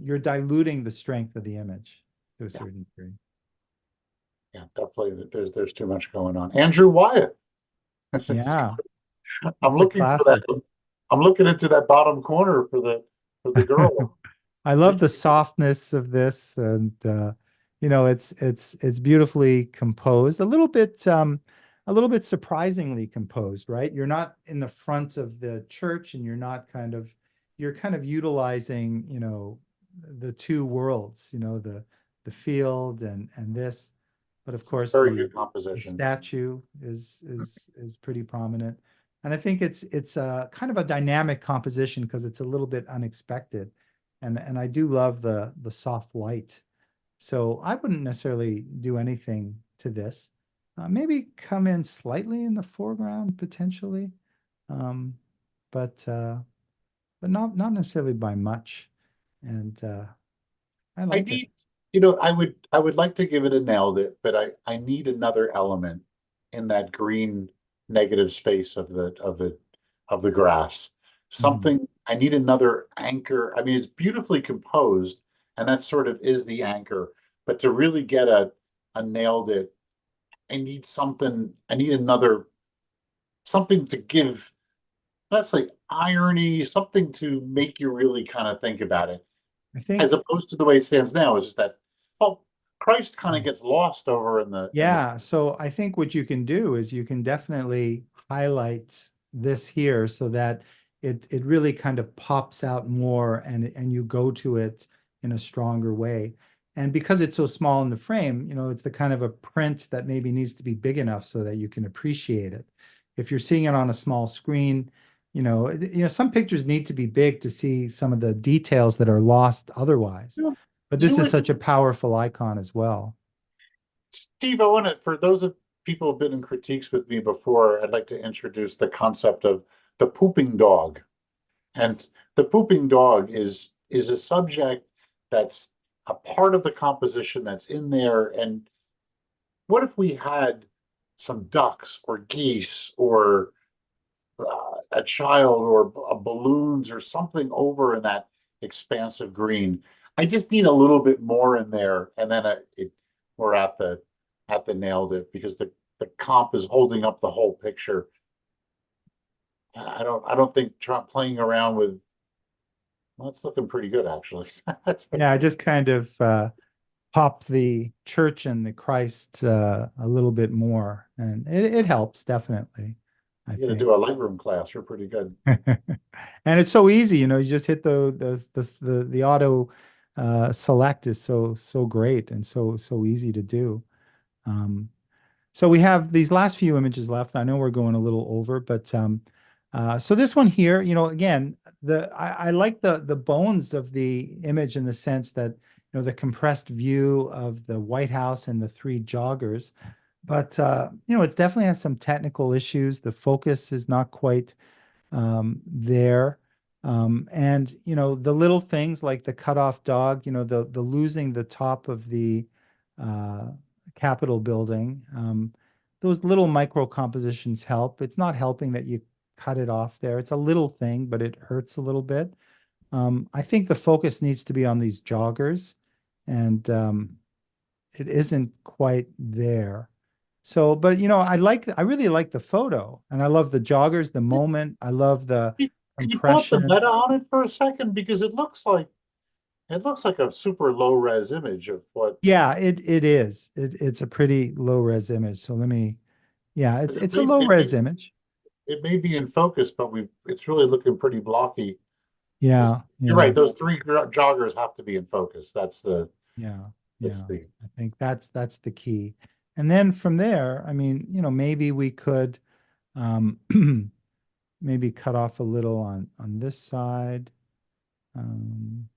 you're diluting the strength of the image to a yeah, certain degree. yeah, definitely. There's too much going on. Andrew Wyatt. Yeah, I'm it's a looking for that. classic. I'm looking into that bottom corner for the girl. I love the softness of this, and you know, it's beautifully composed. A little bit surprisingly composed, right? You're not in the front of the church, and you're kind of utilizing, you know, the two worlds, you know, the field and this, but of It's course very good the composition. statue is pretty prominent, and I think it's a kind of a dynamic composition because it's a little bit unexpected and I do love the soft light. So I wouldn't necessarily do anything to this. Maybe come in slightly in the foreground potentially, um, but not necessarily by much. And I I like it. need, I would like to give it a nailed it, but I need another element in that green negative space of the grass. Mhm. Something I need another anchor. I mean, it's beautifully composed, and that sort of is the anchor. But to really get a nailed it, I need something. I need another something to give. That's like irony, something to make you really kind of think about it I as think, opposed to the way it stands now, is just that, oh, Christ kind of gets lost over in the yeah. So I think what you can do is you can definitely highlight this here so that it really kind of pops out more and you go to it in a stronger way. And because it's so small in the frame, you know, it's the kind of a print that maybe needs to be big enough so that you can appreciate it. If you're seeing it on a small screen, some pictures need to be big to see some of the details that are lost otherwise. Yeah. But You this know is what, such a powerful icon as well. Steve, I want to, for those of people who've been in critiques with me before, I'd like to introduce the concept of the pooping dog. And the pooping dog is a subject that's a part of the composition that's in there. And what if we had some ducks or geese or a child or balloons or something over in that expansive green? I just need a little bit more in there, and then we're at the nailed it, because the comp is holding up the whole picture. I don't think playing around with, well, it's looking pretty good actually. Yeah, I just kind of pop the church and the Christ a little bit more, and it helps definitely, I You're gonna think. do a Lightroom class. You're pretty good. And it's so easy, you just hit the auto select is so great and so easy to do. So we have these last few images left. I know we're going a little over, but so this one here, again, I like the bones of the image in the sense that the compressed view of the White House and the three joggers, but it definitely has some technical issues. The focus is not quite there. And the little things like the cutoff dog, the losing the top of the uh, Capitol building. Those little micro compositions help. It's not helping that you cut it off there. It's a little thing, but it hurts a little bit. I think the focus needs to be on these joggers, and it isn't quite there. So, but I really like the photo, and I love the joggers, the moment. I love the Can you put the compression. meta on it for a second? Because it looks like a super low res image of what. Yeah, it is. It's a pretty low res image. So yeah, it's It a may, low it may, res image. it may be in focus, but it's really looking pretty blocky. Yeah, You're yeah, right. Those three joggers have to be in focus. yeah, That's yeah. the, I think that's the key. And then from there, I mean, maybe we could um maybe cut off a little on this side. Um,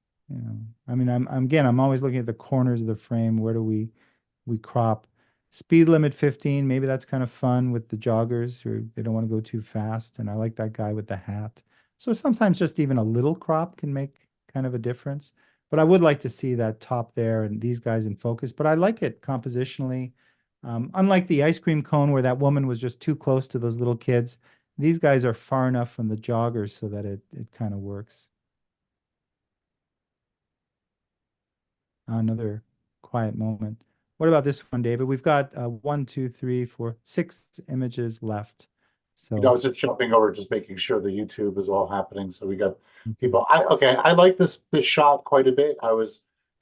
I mean, I'm always looking at the corners of the frame. Where do we crop? Speed limit 15. Maybe that's kind of fun with the joggers, or they don't want to go too fast. And I like that guy with the hat. So sometimes just even a little crop can make kind of a difference. But I would like to see that top there and these guys in focus. But I like it compositionally. Unlike the ice cream cone where that woman was just too close to those little kids, these guys are far enough from the joggers so that it kind of works. Another quiet moment. What about this one, David? We've got 1, 2, 3, 4, 6 images left. I So was just jumping over, just making sure the YouTube is all happening. So we got okay. people. I like this shot quite a bit. It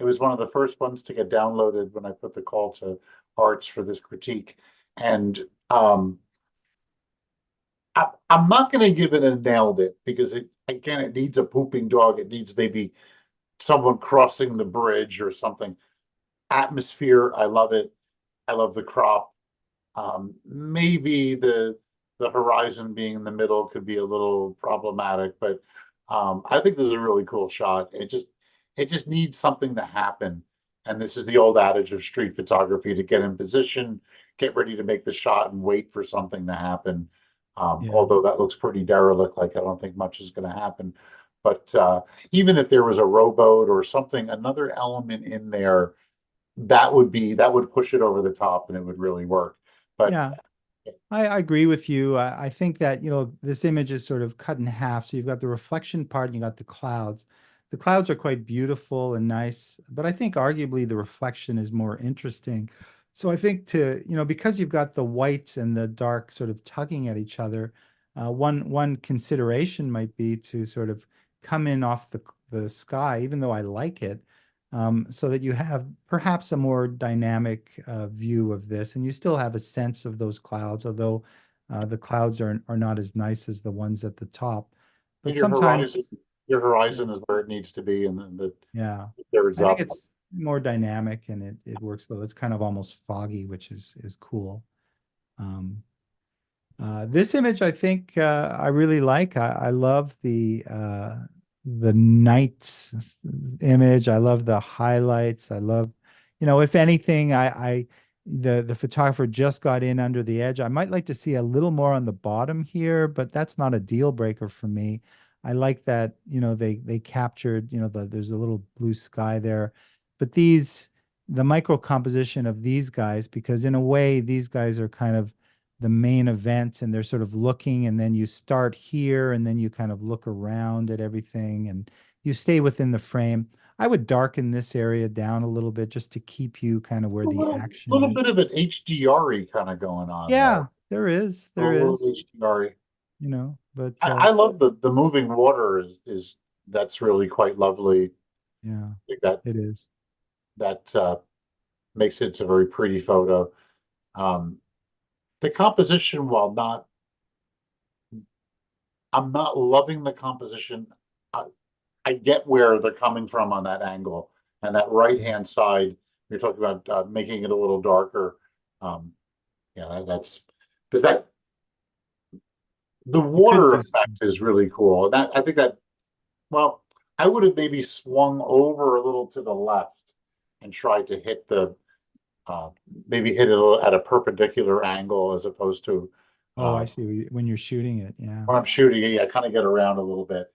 was one of the first ones to get downloaded when I put the call to arts for this critique. And I'm not going to give it a nailed it, because it needs a pooping dog. It needs maybe someone crossing the bridge or something. Atmosphere, I love it. I love the crop. Maybe the horizon being in the middle could be a little problematic, but I think this is a really cool shot. It just needs something to happen. And this is the old adage of street photography: to get in position, get ready to make the shot, and wait for something to happen. Yeah. Although that looks pretty derelict, like I don't think much is going to happen. But even if there was a rowboat or something, another element in there, that would push it over the top, and it would really work. But Yeah, I agree with you. I think that, this image is sort of cut in half. So you've got the reflection part and you got the clouds. The clouds are quite beautiful and nice, but I think arguably the reflection is more interesting. So I think because you've got the white and the dark sort of tugging at each other, one consideration might be to sort of come in off the sky, even though I like it, so that you have perhaps a more dynamic view of this, and you still have a sense of those clouds, although The clouds are not as nice as the ones at the top, but And sometimes, your yeah, horizon is where it needs to be, and then yeah, the third's I think up. it's more dynamic and it works though. It's kind of almost foggy, which is cool. Um, this image, I think I really like. I love the night image. I love the highlights. I love, if anything, the photographer just got in under the edge. I might like to see a little more on the bottom here, but that's not a deal breaker for me. I like that, they captured, there's a little blue sky there, but the micro composition of these guys, because in a way, these guys are kind of the main event and they're sort of looking, and then you start here and then you kind of look around at everything and you stay within the frame. I would darken this area down a little bit just to keep you kind of where A the action little is. bit of an HDR kind of going on there. Yeah, there is. A There little is, HDR. but I love the moving water is that's really quite lovely. yeah, I think that it is. that makes it's a very pretty photo. Um, the composition, while not, I'm not loving the composition. I, I get where they're coming from on that angle and that right hand side. You're talking about making it a little darker. Um, yeah, that's because that the You could water do, effect is really cool. That I think that well, I would have maybe swung over a little to the left and tried to hit the uh, maybe hit it at a perpendicular angle as opposed to oh, I uh, see when you're shooting it. Yeah. when I'm shooting it. I kind of get around a little bit,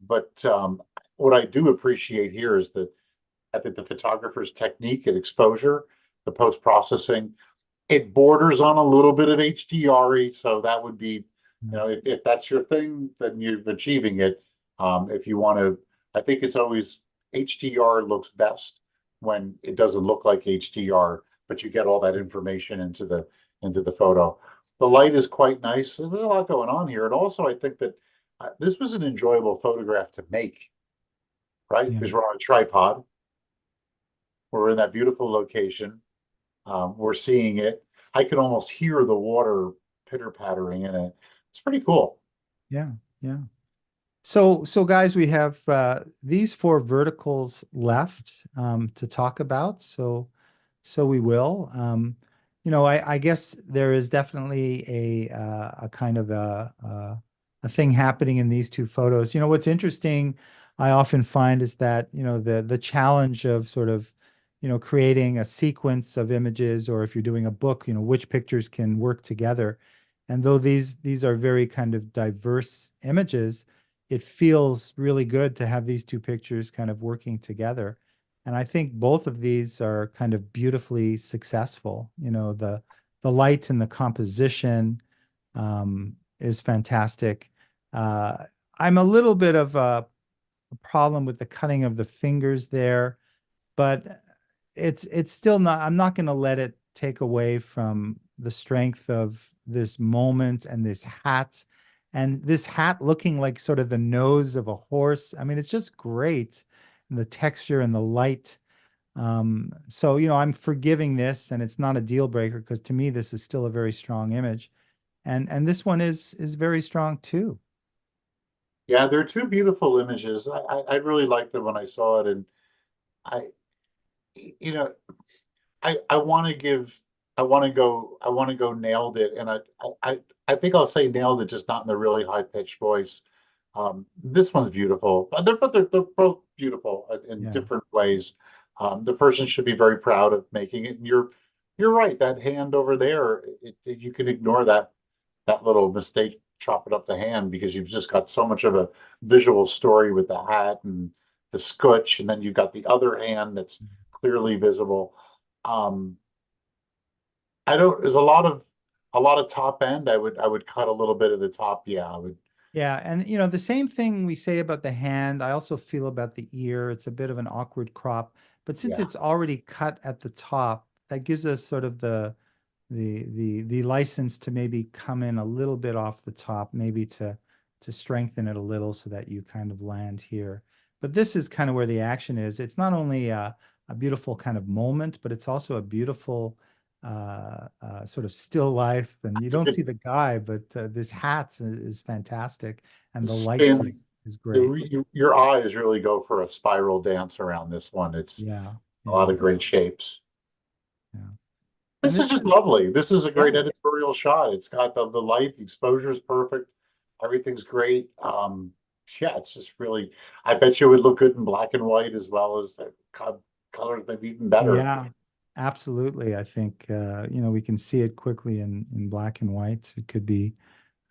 but what I do appreciate here is that I think the photographer's technique and exposure, the post processing, it borders on a little bit of HDR, so that would be, Yeah. if that's your thing, then you're achieving it. If you want to, I think it's always HDR looks best when it doesn't look like HDR, but you get all that information into the photo. The light is quite nice. There's a lot going on here, and also I think that this was an enjoyable photograph to make, right? Yeah. Because we're on a tripod, we're in that beautiful location. We're seeing it. I can almost hear the water pitter pattering in it. It's pretty cool. Yeah. Yeah. So guys, we have these four verticals left to talk about. So we will. I guess there is definitely a kind of a thing happening in these two photos. What's interesting, I often find is that the challenge of sort of creating a sequence of images, or if you're doing a book, which pictures can work together. And though these are very kind of diverse images, it feels really good to have these two pictures kind of working together. And I think both of these are kind of beautifully successful. The light and the composition is fantastic. I'm a little bit of a problem with the cutting of the fingers there, but it's still not, I'm not going to let it take away from the strength of this moment and this hat. And this hat looking like sort of the nose of a horse. I mean, it's just great. And the texture and the light. So, I'm forgiving this, and it's not a deal breaker because to me, this is still a very strong image. And this one is very strong too. Yeah, they're two beautiful images. I really liked them when I saw it, and I, you know, I want to give, I want to go nailed it, and I think I'll say nailed it, just not in the really high pitched voice. This one's beautiful. They're both beautiful in Yeah. different ways. The person should be very proud of making it. And you're right. That hand over there, you can ignore that little mistake, chopping up the hand because you've just got so much of a visual story with the hat and the scutch, and then you've got the other hand that's clearly visible. Um, I don't. There's a lot of top end. I would cut a little bit of the top. Yeah, I would. Yeah, and the same thing we say about the hand, I also feel about the ear. It's a bit of an awkward crop, but since Yeah. it's already cut at the top, that gives us sort of the license to maybe come in a little bit off the top, maybe to strengthen it a little so that you kind of land here. But this is kind of where the action is. It's not only a beautiful kind of moment, but it's also a beautiful sort of still life, and you It's a don't good see the guy, but this hat is fantastic, and the light spin. is great. Your eyes really go for a spiral dance around this one. It's Yeah, a lot yeah, of great shapes. yeah. And This is this just is, lovely. This is a great yeah, editorial shot. It's got the light, the exposure is perfect. Everything's great. Yeah, it's just really, I bet you it would look good in black and white as well as the colors, maybe even better. yeah, absolutely. I think we can see it quickly in black and white. It could be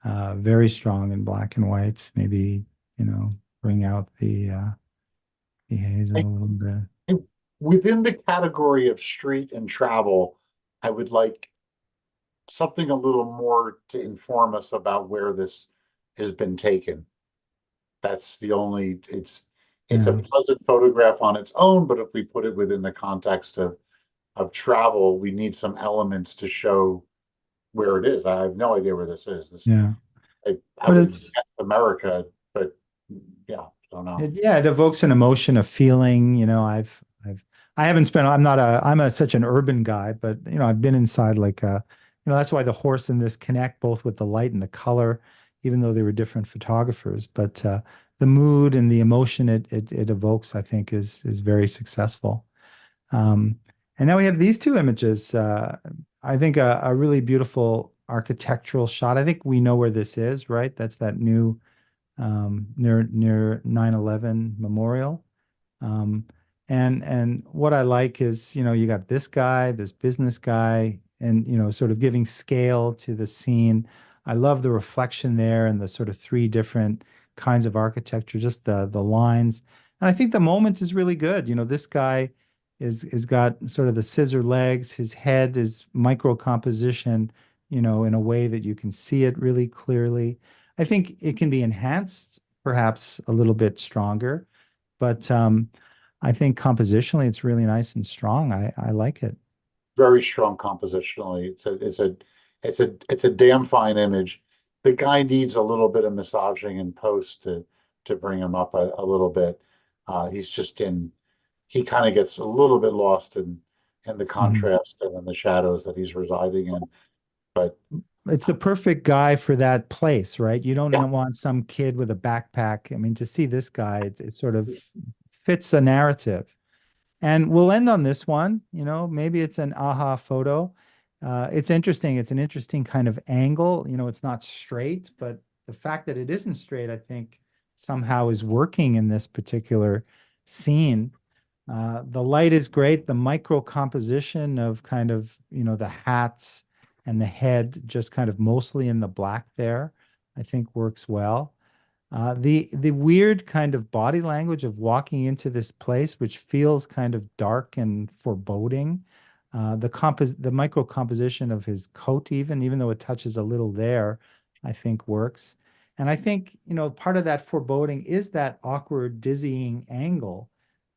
very strong in black and white. Maybe, bring out the hazel a I, little bit. Within the category of street and travel, I would like something a little more to inform us about where this has been taken. That's the only, it's a Yeah. pleasant photograph on its own, but if we put it within the context of travel, we need some elements to show where it is. I have no idea where this is. Yeah. I But would it's guess America, but yeah, I don't know. yeah, it evokes an emotion, a feeling. I haven't spent. I'm such an urban guy, but I've been inside like that's why the horse and this connect both with the light and the color, even though they were different photographers. But the mood and the emotion it evokes, I think, is very successful. Um, and now we have these two images. I think a really beautiful architectural shot. I think we know where this is, right? That's that new near 9/11 Memorial. Um, and what I like is, you got this guy, this business guy, and sort of giving scale to the scene. I love the reflection there and the sort of three different kinds of architecture, just the lines. And I think the moment is really good. This guy is got sort of the scissor legs. His head is micro composition, in a way that you can see it really clearly. I think it can be enhanced perhaps a little bit stronger, but I think compositionally it's really nice and strong. I like it. Very strong compositionally. It's a damn fine image. The guy needs a little bit of massaging in post to bring him up a little bit. He's just he kind of gets a little bit lost in the Mhm. contrast and in the shadows that he's residing in. But It's the perfect guy for that place, right? You don't yeah, want some kid with a backpack. I mean, to see this guy, it sort of fits a narrative. And we'll end on this one. Maybe it's an aha photo. It's interesting. It's an interesting kind of angle. It's not straight, but the fact that it isn't straight, I think, somehow is working in this particular scene. The light is great. The micro composition of kind of, the hats and the head just kind of mostly in the black there, I think works well. The weird kind of body language of walking into this place, which feels kind of dark and foreboding. The micro composition of his coat, even though it touches a little there, I think works. And I think, part of that foreboding is that awkward, dizzying angle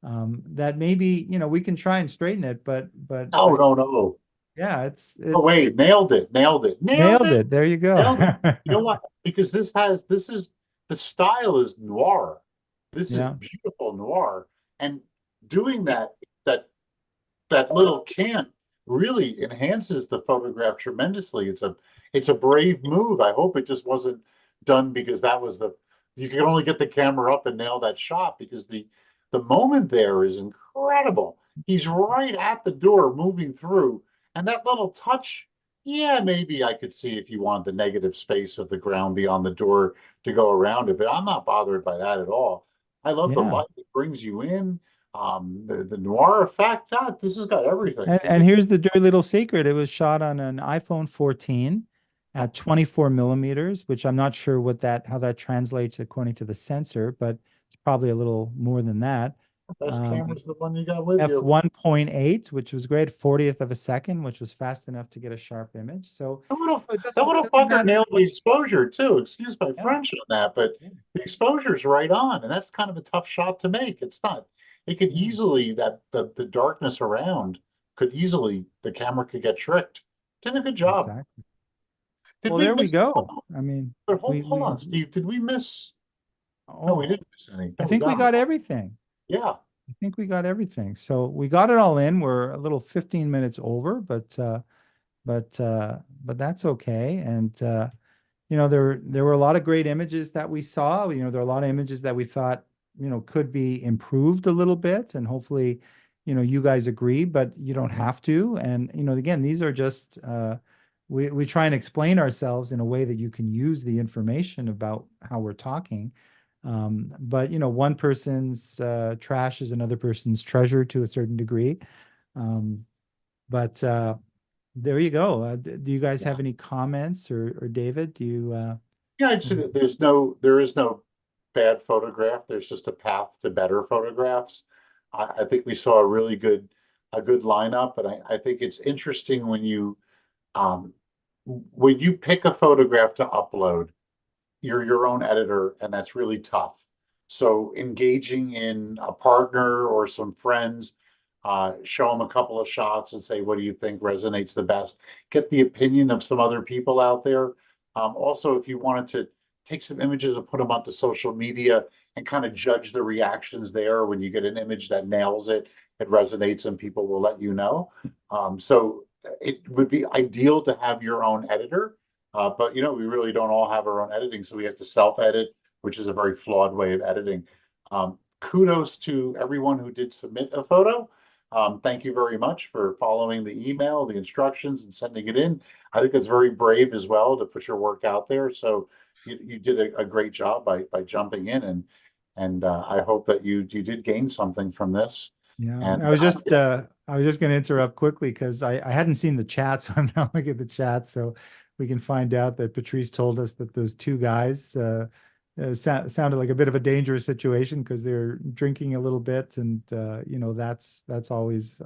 that maybe, we can try and straighten it, but no, no, no. yeah, Oh it's wait, nailed it, nailed it, nailed nailed it, it. There you go. nailed it. You know what? Because this is the style is noir. This is Yeah, beautiful noir, and doing that that little cant really enhances the photograph tremendously. It's a brave move. I hope it just wasn't done because that was you can only get the camera up and nail that shot because the moment there is incredible. He's right at the door moving through, and that little touch, yeah, maybe I could see if you want the negative space of the ground beyond the door to go around it, but I'm not bothered by that at all. I love the yeah. light that brings you in. The noir effect, God, this has got everything. And here's the dirty little secret. It was shot on an iPhone 14 at 24 millimeters, which I'm not sure how that translates according to the sensor, but it's probably a little more than that. Best Um, camera's the one you got with f you. 1.8, which was great, 40th of a second, which was fast enough to get a sharp image. So That little it that little doesn't fucker matter nailed the what exposure too. Excuse my yeah, French on that, but yeah, the exposure's right on, and that's kind of a tough shot to make. It's not. It could yeah, easily the darkness around could easily the camera could get tricked. Did a good job. exactly. Did Well, we there we miss? go. I mean, But we hold we on, Steve. Did we miss? No, we oh, didn't miss any. I No, we think we got it. got everything. Yeah. I think we got everything. So we got it all in. We're a little 15 minutes over, but but that's okay. And there were a lot of great images that we saw. There are a lot of images that we thought could be improved a little bit, and hopefully you guys agree, but you don't have to. And again, these are just we try and explain ourselves in a way that you can use the information about how we're talking. But one person's trash is another person's treasure to a certain degree. But there you go. Do you guys have any comments, or David, do you? Yeah, I'd say that there is no bad photograph. There's just a path to better photographs. I think we saw a good lineup, and I think it's interesting when you pick a photograph to upload, you're your own editor, and that's really tough. So engaging in a partner or some friends, show them a couple of shots and say, what do you think resonates the best? Get the opinion of some other people out there. Also, if you wanted to take some images and put them onto social media and kind of judge the reactions there, when you get an image that nails it, it resonates, and people will let you know. So it would be ideal to have your own editor. But we really don't all have our own editing, so we have to self-edit, which is a very flawed way of editing. Kudos to everyone who did submit a photo. Thank you very much for following the email, the instructions, and sending it in. I think it's very brave as well to put your work out there. So you did a great job by jumping in, and I hope that you did gain something from this. Yeah, And I was just going to interrupt quickly because I hadn't seen the chat, so I'm now looking at the chat, so we can find out that Patrice told us that those two guys sounded like a bit of a dangerous situation because they're drinking a little bit, and that's always.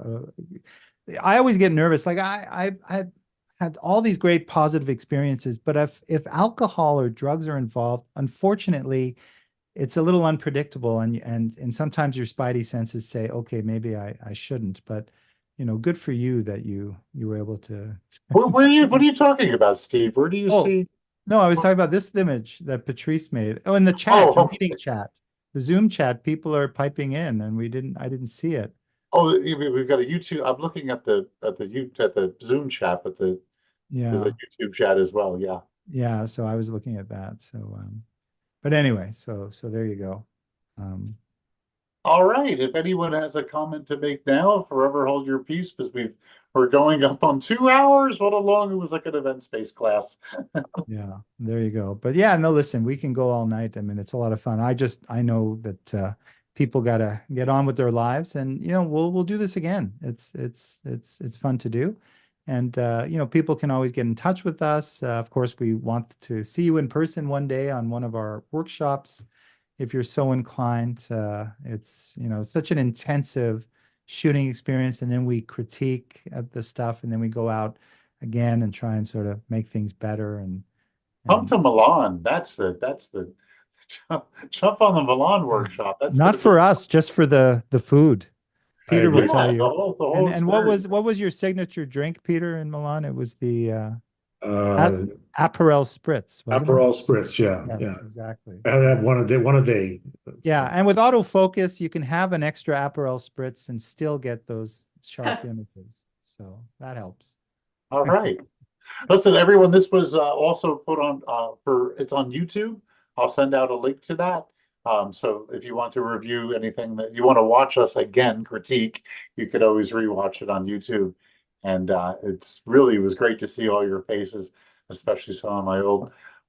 I always get nervous. Like I've had all these great positive experiences, but if alcohol or drugs are involved, unfortunately, it's a little unpredictable, and sometimes your spidey senses say, okay, maybe I shouldn't, but good for you that you were able to. what are you talking about, Steve? Where do you see? No, I was talking about this image that Patrice made. Oh, in the chat, the meeting chat, the Zoom chat, people are piping in, and I didn't see it. Oh, we've got a YouTube. I'm looking at the Zoom chat, but there's a YouTube chat as well. Yeah. Yeah. So I was looking at that. So, but anyway, so there you go. All right. If anyone has a comment to make now, forever hold your peace, because we're going up on 2 hours. What a long, it was like an event space class. Yeah, there you go. But yeah, no, listen, we can go all night. I mean, it's a lot of fun. I know that people gotta get on with their lives, and we'll do this again. It's fun to do. And people can always get in touch with us. Of course, we want to see you in person one day on one of our workshops, if you're so inclined. It's such an intensive shooting experience, and then we critique at the stuff, and then we go out again and try and sort of make things better. And Come to Milan. That's the jump on the Milan workshop. That's not for us, just for the food. Peter will tell you. The whole And what was your signature drink, Peter, in Milan? It was the Aperol Spritz, wasn't it? Aperol Spritz, yeah. Yes, Yeah. exactly. I have one a day. Yeah, and with autofocus, you can have an extra Aperol Spritz and still get those sharp images. So that helps. All right. Listen, everyone, this was also put on it's on YouTube. I'll send out a link to that. So if you want to review anything that you want to watch us again, critique, you could always rewatch it on YouTube. And it was great to see all your faces, especially some of my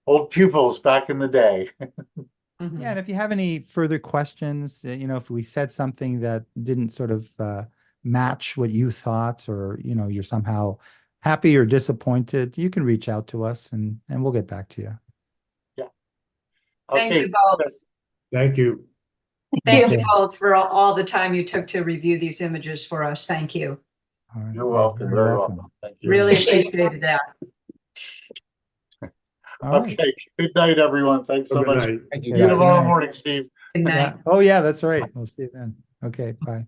old pupils back in the day. Yeah, and if you have any further questions, if we said something that didn't sort of match what you thought, or you're somehow happy or disappointed, you can reach out to us, and we'll get back to you. Yeah. Thank you both. Thank you. Thank you both for all the time you took to review these images for us. Thank you. All right. You're welcome. You're Very welcome. Thank you. Really appreciated that. All right. Okay. Good night, everyone. Thanks so Good much. night. Thank See you, you guys. tomorrow morning, Steve. Good night. Oh yeah, that's right. We'll see you then. Okay, bye.